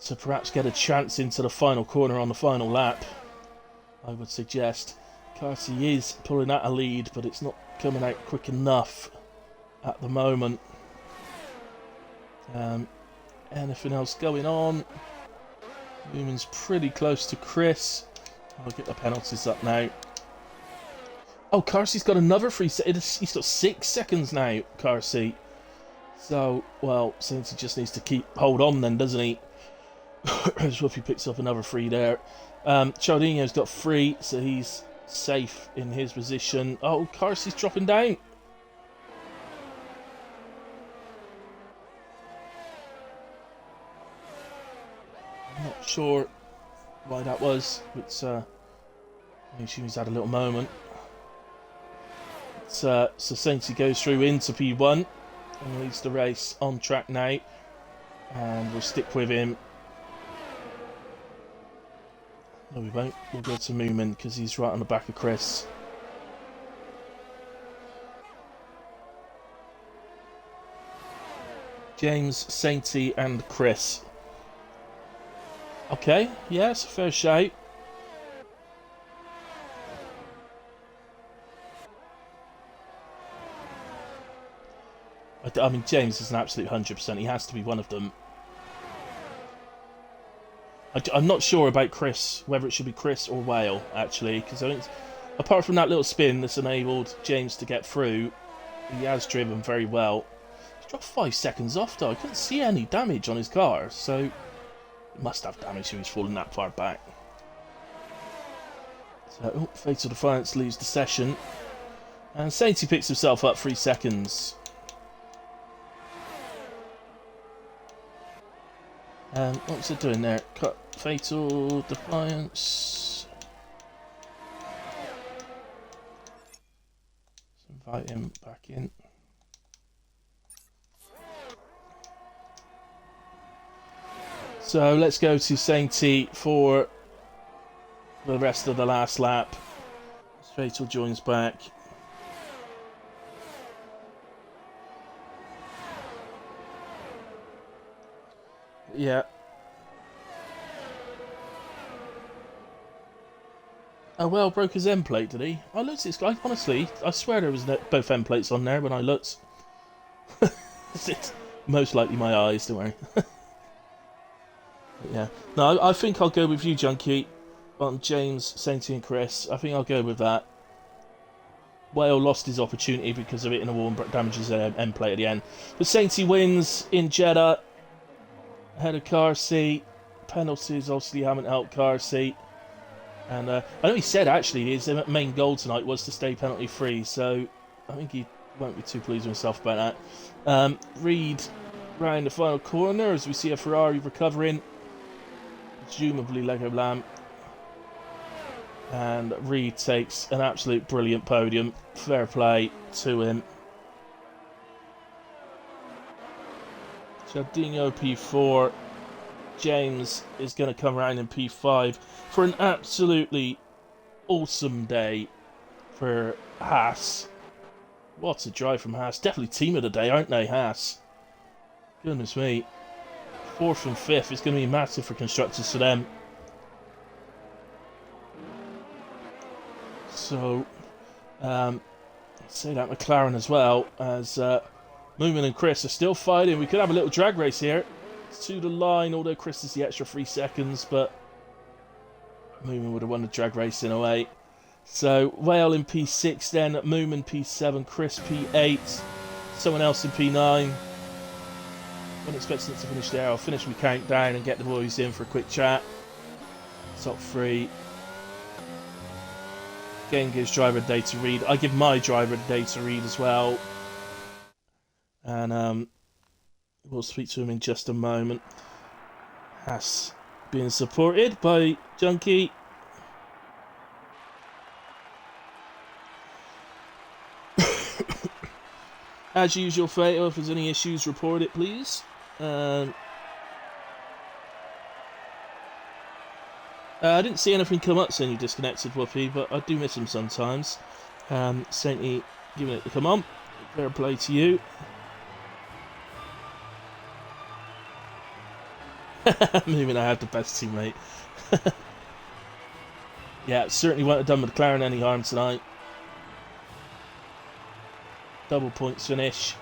A: to perhaps get a chance into the final corner on the final lap, I would suggest. Carsey is pulling out a lead, but it's not coming out quick enough at the moment. Anything else going on? Newman's pretty close to Chris. I'll get the penalties up now. Oh, Carsey's got another 3 seconds. He's got 6 seconds now, Carsey. So, well, since he just needs to hold on then, doesn't he? As Whoopi picks up another free there. Chaldino's got 3, so he's safe in his position. Oh, Carsey's dropping down. I'm not sure why that was. It's I assume he's had a little moment. So Sainty goes through into P1 and leads the race on track now. And we'll stick with him. No, we won't. We'll go to Moomin because he's right on the back of Chris. James, Sainty, and Chris. Okay, yeah, it's a fair shout. I mean, James is an absolute 100%. He has to be one of them. I'm not sure about Chris, whether it should be Chris or Whale, actually, because I think, apart from that little spin that's enabled James to get through, he has driven very well. He dropped 5 seconds off, though. I couldn't see any damage on his car, so he must have damage if he's falling that far back. So, Fatal Defiance leaves the session, and Sainty picks himself up 3 seconds. What was it doing there? Cut Fatal Defiance. Let's invite him back in. So let's go to Sainty for the rest of the last lap. Fatal joins back. Yeah. Oh well, broke his end plate, did he? I looked at this guy, honestly, I swear there was both end plates on there when I looked. It's most likely my eyes, don't worry. Yeah. No, I think I'll go with you, Junkie, on James, Sainty and Chris. I think I'll go with that. Whale lost his opportunity because of it in a wall and damages an end plate at the end. But Sainty wins in Jeddah. Ahead of Carsey. Penalties obviously haven't helped Carsey. And I know he said actually his main goal tonight was to stay penalty free, so I think he won't be too pleased with himself about that. Reed round the final corner as we see a Ferrari recovering. Presumably Lego Lamb. And Reed takes an absolute brilliant podium. Fair play to him. Chaldino P4. James is going to come around in P5 for an absolutely awesome day for Haas. What a drive from Haas. Definitely team of the day, aren't they, Haas? Goodness me. 4th and 5th is going to be massive for constructors for them. So, say that McLaren as well, as Moomin and Chris are still fighting. We could have a little drag race here to the line, although Chris is the extra 3 seconds, but Moomin would have won the drag race in a way. So, Whale in P6 then, Moomin P7, Chris P8, someone else in P9. Wasn't expecting it to finish there. I'll finish my countdown and get the boys in for a quick chat. Top 3. Again gives driver a day to read. I give my driver a day to read as well. And we'll speak to him in just a moment. Haas being supported by Junkie. As usual, Fatal, if there's any issues, report it, please. I didn't see anything come up saying you disconnected, Whoopi, but I do miss him sometimes. Sainty giving it the come on. Fair play to you. Moving, I have the best teammate. Yeah, certainly won't have done McLaren any harm tonight. Double points finish.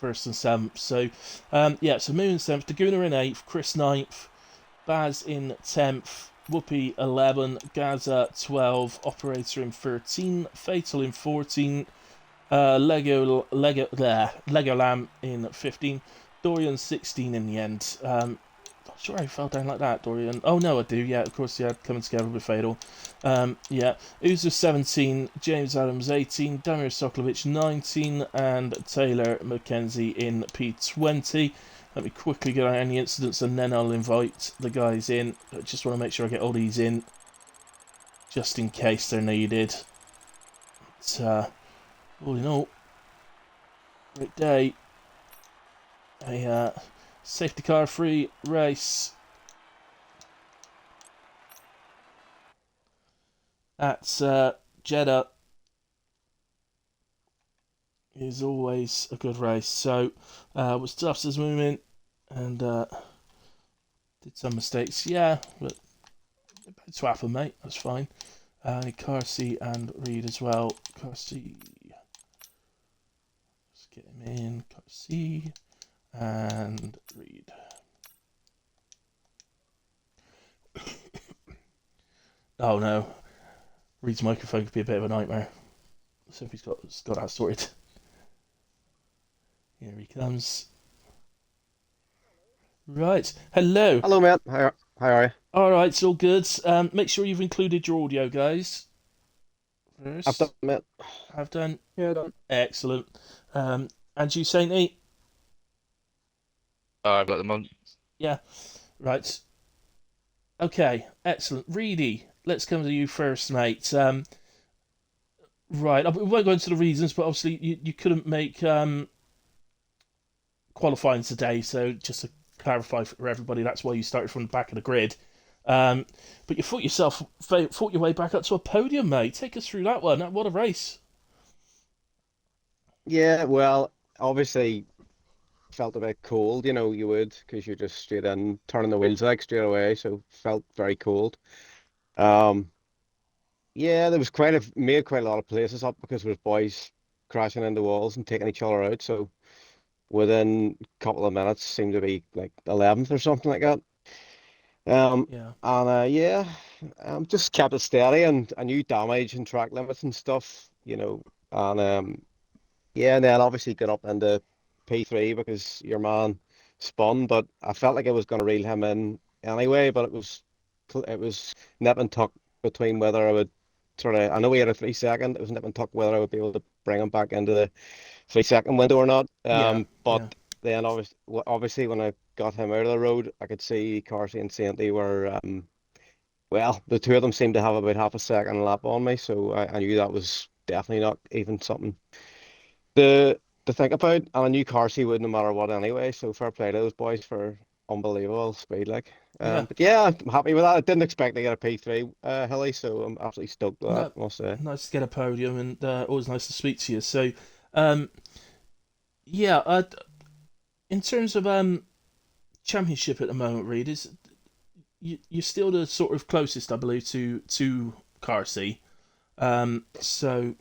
A: 1st and 7th. So, yeah, so Moon 7th, Daguna in 8th, Chris 9th, Baz in 10th, Whoopi 11, Gaza 12, Operator in 13, Fatal in 14, Lego Lamb in 15, Dorian 16 in the end. Not sure I fell down like that, Dorian. Oh no, I do. Yeah, of course. Yeah, coming together with Fatal. Yeah, Uzer 17, James Adams 18, Damir Sokolovic 19, and Taylor McKenzie in P20. Let me quickly get out any incidents and then I'll invite the guys in. I just want to make sure I get all these in, just in case they're needed. But, all in all, great day. A safety car free race at Jeddah is always a good race. So was tough as movement and did some mistakes. Yeah, but it's happen, mate. That's fine. Carsey and Reed as well. Carsey, let's get him in. Carsey and Reed. Oh no, Reed's microphone could be a bit of a nightmare. So if he's got that sorted. Here he comes. Right. Hello.
C: Hello, mate. How are you?
A: All right, it's all good. Make sure you've included your audio, guys.
C: I've done,
A: First,
C: mate.
A: have done.
C: Yeah, done.
A: Excellent. And you, Sainty?
D: I've got them on.
A: Yeah. Right. Okay. Excellent. Reedy, let's come to you first, mate. Right. We won't go into the reasons, but obviously you couldn't make qualifying today, so just to clarify for everybody, that's why you started from the back of the grid. But you fought your way back up to a podium, mate. Take us through that one. What a race!
C: Yeah, well, obviously felt a bit cold, you would, because you're just straight in, turning the wheels like straight away, so felt very cold. Um, yeah, there was made quite a lot of places up because there was boys crashing into walls and taking each other out, so within a couple of minutes seemed to be like 11th or something like that. Um,
A: Yeah,
C: and yeah, just kept it steady, and I knew damage and track limits and stuff, and yeah, and then obviously got up into P3 because your man spun, but I felt like I was going to reel him in anyway, but it was nip and tuck between whether I would I know he had a 3 second, it was nip and tuck whether I would be able to bring him back into the 3 second window or not.
A: yeah,
C: But
A: yeah,
C: then obviously when I got him out of the road, I could see Carsey and Sainty were well, the two of them seemed to have about half a second lap on me, so I knew that was definitely not even something to to think about. And I knew Carsey would no matter what anyway, so fair play to those boys for unbelievable speed, like.
A: yeah.
C: But yeah, I'm happy with that. I didn't expect to get a P3, Hilly, so I'm absolutely stoked with that,
A: No,
C: I must say.
A: nice to get a podium, and always nice to speak to you. So, um, yeah, in terms of championship at the moment, Reed, you're still the sort of closest, I believe, to Carsey. So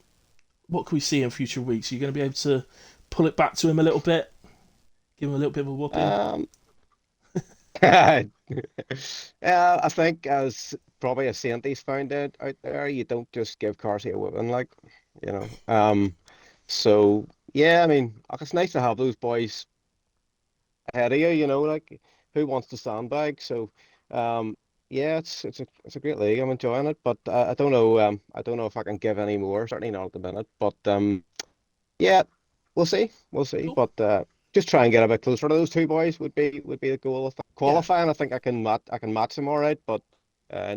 A: what can we see in future weeks? Are you going to be able to pull it back to him a little bit, give him a little bit of a whooping?
C: Um, yeah, I think as probably as Sainty's found out there, you don't just give Carsey a whipping, like, you know. So yeah, I mean, like, it's nice to have those boys ahead of you, like who wants to sandbag? So, um, yeah, it's a great league. I'm enjoying it, but I don't know if I can give any more. Certainly not at the minute, but yeah, we'll see.
A: Cool.
C: But just try and get a bit closer to those two boys would be the goal. Of
A: Yeah,
C: qualifying, I think I can match them all right, but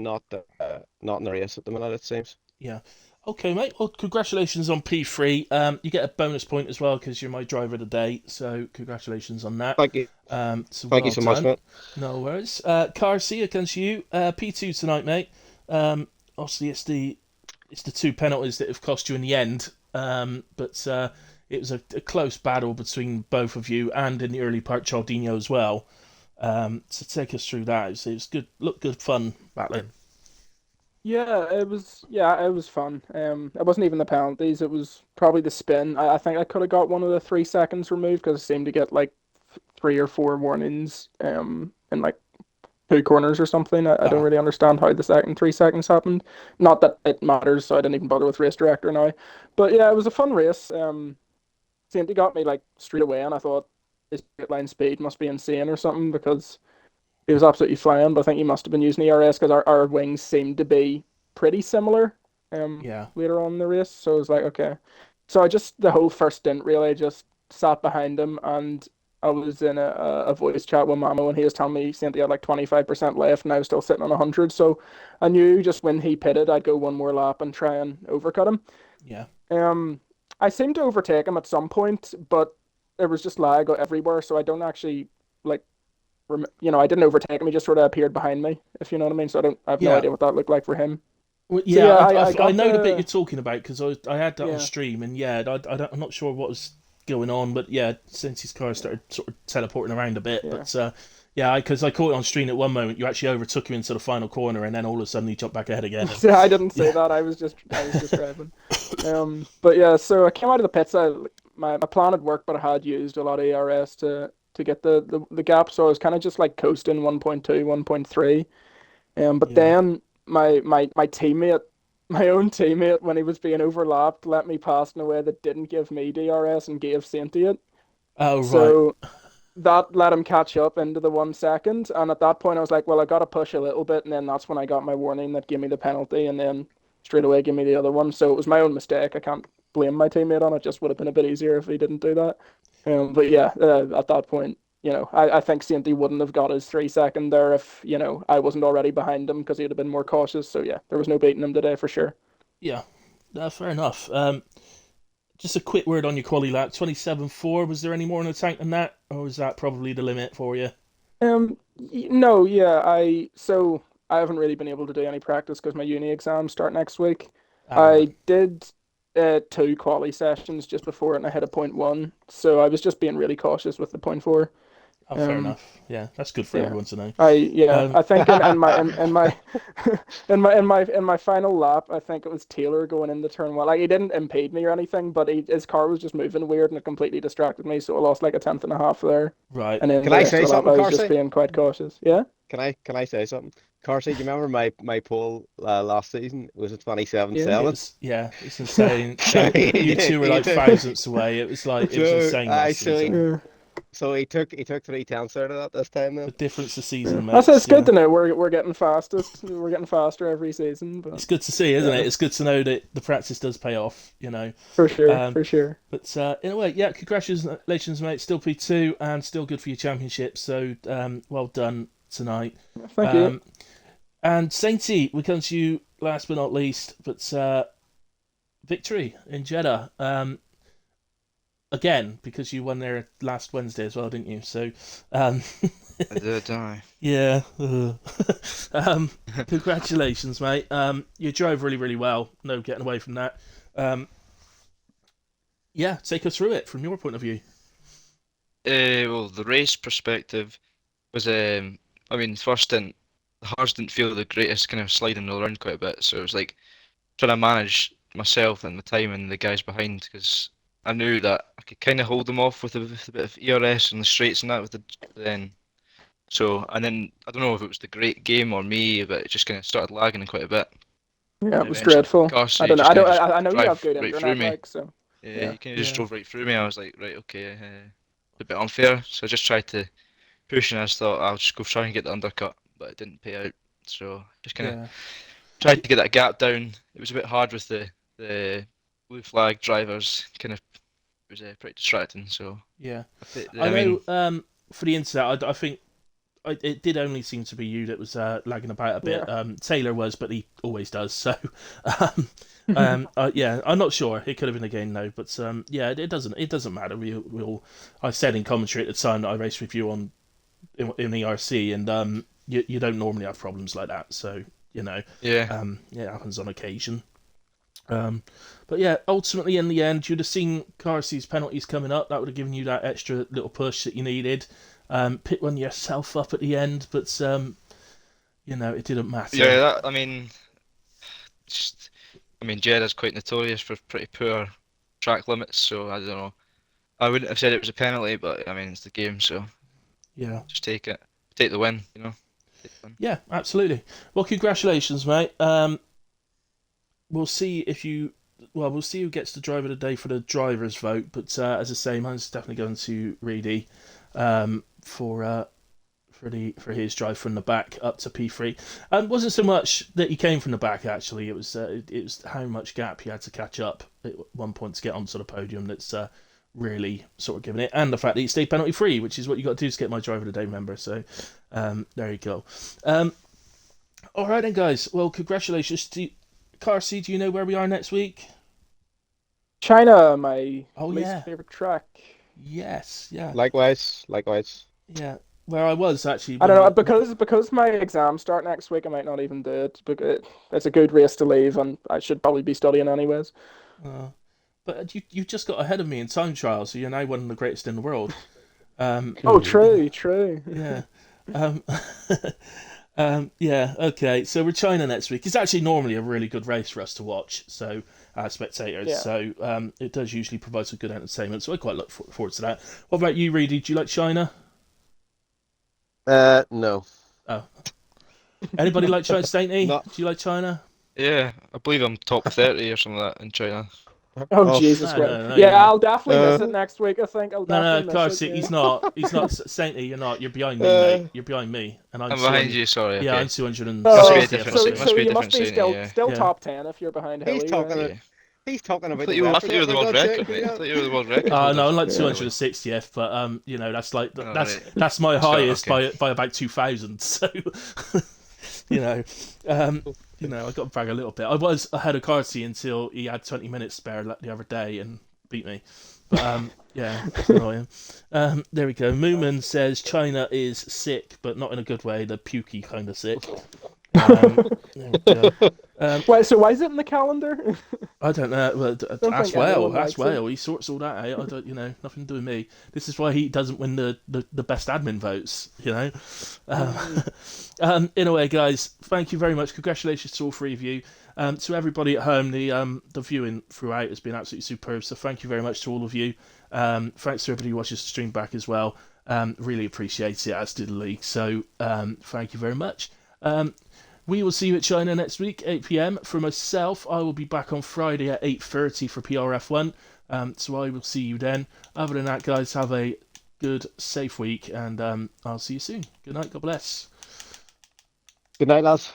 C: not in the race at the minute, it seems.
A: yeah. Okay, mate. Well, congratulations on P3. You get a bonus point as well because you're my driver of the day. So congratulations on that.
C: Thank you,
A: So
C: thank you
A: well
C: so much,
A: done.
C: mate.
A: No worries. Carsey against you. P2 tonight, mate. Obviously, it's the two penalties that have cost you in the end. But it was a close battle between both of you, and in the early part, Chaldino as well. So take us through that. It was good. Looked good fun battling.
E: Yeah, it was fun. It wasn't even the penalties. It was probably the spin. I think I could have got one of the 3 seconds removed because I seemed to get like three or four warnings in like two corners or something. I don't
A: Ah,
E: really understand how the second 3 seconds happened. Not that it matters, so I didn't even bother with race director now. But yeah, it was a fun race. Sainty got me like straight away, and I thought his straight line speed must be insane or something because he was absolutely flying. But I think he must have been using ERS because our wings seemed to be pretty similar
A: Yeah.
E: later on in the race. So I was like, okay. So I just the whole first stint really just sat behind him and I was in a voice chat with Mamo and he was telling me Saint he had like 25% left and I was still sitting on 100. So I knew just when he pitted, I'd go one more lap and try and overcut him.
A: Yeah.
E: Um, I seemed to overtake him at some point, but there was just lag everywhere, so I don't actually like I didn't overtake him. He just sort of appeared behind me, if you know what I mean. So I have no
A: Yeah.
E: idea what that looked like for him.
A: Well,
E: So
A: yeah,
E: yeah,
A: I,
E: I
A: I
E: got
A: know the bit you're
E: the
A: talking about because I had that on
E: yeah
A: stream, and yeah, I'm not sure what was going on, but yeah, since his car started sort of teleporting around a bit,
E: yeah.
A: but yeah, because I caught it on stream at one moment, you actually overtook him into the final corner, and then all of a sudden he jumped back ahead again. And,
E: Yeah, I didn't say
A: yeah,
E: that. I was just driving. But yeah, so I came out of the pits. My plan had worked, but I had used a lot of ERS to get the gap. So I was kind of just like coasting 1.2, 1.3. But
A: yeah.
E: then my teammate, my own teammate, when he was being overlapped, let me pass in a way that didn't give me DRS and gave Sainty it.
A: Oh right,
E: So that let him catch up into the 1 second. And at that point, I was like, well, I got to push a little bit. And then that's when I got my warning that gave me the penalty. And then straight away, give me the other one. So it was my own mistake. I can't blame my teammate on it. Just would have been a bit easier if he didn't do that. But yeah, at that point, I think Sainty wouldn't have got his 3 second there if, I wasn't already behind him because he'd have been more cautious. So yeah, there was no beating him today for sure.
A: yeah, fair enough. Just a quick word on your quali lap, 27.4. Was there any more in the tank than that, or was that probably the limit for you?
E: No, yeah, I haven't really been able to do any practice because my uni exams start next week.
A: Ah right.
E: I did two quali sessions just before it and I hit a point one, so I was just being really cautious with the point four.
A: Oh, fair
E: Um,
A: enough. Yeah, that's good for
E: yeah,
A: everyone to know.
E: yeah,
A: Um,
E: I think in my in my final lap, I think it was Taylor going into turn one. Like he didn't impede me or anything, but his car was just moving weird and it completely distracted me, so I lost like a tenth and a half there.
A: right.
E: And then
C: Can
E: the
C: I
E: rest
C: say
E: of the lap,
C: something,
E: I was just
C: Carsey?
E: being quite cautious. Yeah.
C: Can I say something? Carsey, do you remember my poll last season? It was a
E: Yeah.
C: 27-7.
A: It's insane. You
C: You
A: two were like
C: took-
A: thousandths away. It was
C: So
A: insane
C: I
A: last
C: so he,
A: season.
E: Yeah.
C: so he took 3 tenths out of that this time
A: The
C: then.
A: difference of
E: Yeah.
A: season
E: That's it's
A: makes,
E: good
A: yeah.
E: to know. We're getting fastest. We're getting faster every season, but
A: It's good to see, isn't it?
E: yeah,
A: It's good to know that the practice does pay off, you know.
E: for sure,
A: Um,
E: for sure.
A: but in a way, yeah, congratulations, mate. Still P2 and still good for your championship. So well done tonight.
E: Thank you.
A: Um, and Sainty, we come to you last but not least. But victory in Jeddah. Again, because you won there last Wednesday as well, didn't you? So, um,
D: I did, don't I?
A: yeah. Congratulations, mate. You drove really, really well. No getting away from that. Um, yeah, take us through it from your point of view.
D: Well, the race perspective was, I mean, first in the hards didn't feel the greatest, kind of sliding around quite a bit. So it was like trying to manage myself and the time and the guys behind because I knew that I could kind of hold them off with a bit of ERS and the straights and that with the then. So and then I don't know if it was the great game or me, but it just kind of started lagging quite a bit.
E: Yeah,
D: And
E: it was
D: eventually,
E: dreadful. I
D: Carsey
E: don't know.
D: just
E: I
D: kind of
E: don't.
D: just
E: I know you have
D: drive
E: good
D: right through
E: internet,
D: me.
E: like so.
D: Yeah,
E: Yeah,
D: he kind of just
A: Yeah,
D: drove right through me. I was like, right, okay, a bit unfair. So I just tried to push, and I just thought I'll just go try and get the undercut, but it didn't pay out. So just kind of
A: yeah,
D: tried to get that gap down. It was a bit hard with the blue flag drivers. Kind of it was pretty distracting. So
A: yeah. I
D: I mean,
A: know. For the internet, I think it did only seem to be you that was lagging about a bit.
E: yeah.
A: Taylor was, but he always does. So, um, yeah, I'm not sure. It could have been again, though. But yeah, it doesn't. It doesn't matter. We all. I said in commentary at the time that I raced with you in ERC, and you don't normally have problems like that. So
D: yeah,
A: yeah, it happens on occasion. Um, but yeah, ultimately in the end, you'd have seen Carsey's penalties coming up. That would have given you that extra little push that you needed. Pit one yourself up at the end, but it didn't
D: yeah.
A: matter.
D: I mean, just, I mean, Jeddah's quite notorious for pretty poor track limits. So I don't know. I wouldn't have said it was a penalty, but I mean, it's the game, so
A: Yeah,
D: just take it, take the win. Take the win.
A: yeah, absolutely. Well, congratulations, mate. We'll see if you. Well, we'll see who gets the driver of the day for the drivers' vote. But as I say, mine's definitely going to Reedy. for his drive from the back up to P3. Wasn't so much that he came from the back actually. It was how much gap he had to catch up at one point to get onto the podium that's really sort of given it, and the fact that he stayed penalty free, which is what you got to do to get my driver of the day member. So there you go. All right then, guys. Well, congratulations to Carsey. Do you know where we are next week?
E: China, my
A: Oh,
E: least
A: yeah.
E: favorite track.
A: Yes. Yeah.
C: Likewise.
A: Yeah. Where I was actually.
E: I don't know, because my exams start next week, I might not even do it. Because it's a good race to leave, and I should probably be studying anyways.
A: But you just got ahead of me in time trial, so you're now one of the greatest in the world.
E: Oh, true.
A: Yeah. Yeah, okay. So we're China next week. It's actually normally a really good race for us to watch, so spectators.
E: Yeah.
A: So it does usually provide some good entertainment. So I quite look forward to that. What about you, Reedy? Do you like China?
C: No.
A: Oh. Anybody like China? Stainty?
C: Not-
A: Do you like China?
D: Yeah, I believe I'm top 30 or something like that in China.
E: Oh, Jesus
A: no,
E: Christ.
A: no,
E: Yeah,
A: you're
E: I'll definitely miss it next week, I think. I'll
A: No,
E: definitely miss
A: Carsey,
E: it.
A: he's not. He's not. Sainty, you're not. You're behind me, mate. You're behind me, and
D: I'm behind you, sorry.
A: Yeah,
D: Okay.
A: I'm 260.
D: Must be a
E: Oh,
D: different
E: so,
D: scene, must
E: so
D: be a
E: you must
D: different
E: be
D: scene,
E: still
A: yeah.
E: top 10 if you're behind Hilly.
C: He's talking.
E: right?
D: Yeah.
C: He's talking
D: I
C: about
D: thought
C: the
D: you were
C: record.
D: the
C: for
D: world
C: God's
D: record,
C: sake,
D: mate.
C: you
D: I
C: know?
D: thought you were the world record.
A: No, I'm
D: holder.
A: like
D: Yeah.
A: 260th, but that's like
D: Oh,
A: that's
D: right.
A: that's my
D: That's fair,
A: highest
D: okay.
A: by about 2,000. So you know, I got to brag a little bit. I was ahead of Carsey until he had 20 minutes spare the other day and beat me. But yeah, it's annoying. There we go. Moomin says China is sick, but not in a good way. The pukey kind of sick. There we go.
E: Wait, so why is it in the calendar?
A: I don't know. Well,
E: don't
A: ask
E: think anyone
A: Whale. Ask
E: likes it.
A: Whale. He sorts all that out. I don't. Nothing to do with me. This is why he doesn't win the best admin votes. Anyway, guys, thank you very much. Congratulations to all three of you. To everybody at home, the viewing throughout has been absolutely superb. So thank you very much to all of you. Thanks to everybody who watches the stream back as well. Really appreciate it, as did the league. So thank you very much. We will see you at China next week, 8 p.m. For myself, I will be back on Friday at 8:30 for PRF1. So I will see you then. Other than that, guys, have a good, safe week, and I'll see you soon. Good night. God bless.
C: Good night, lads.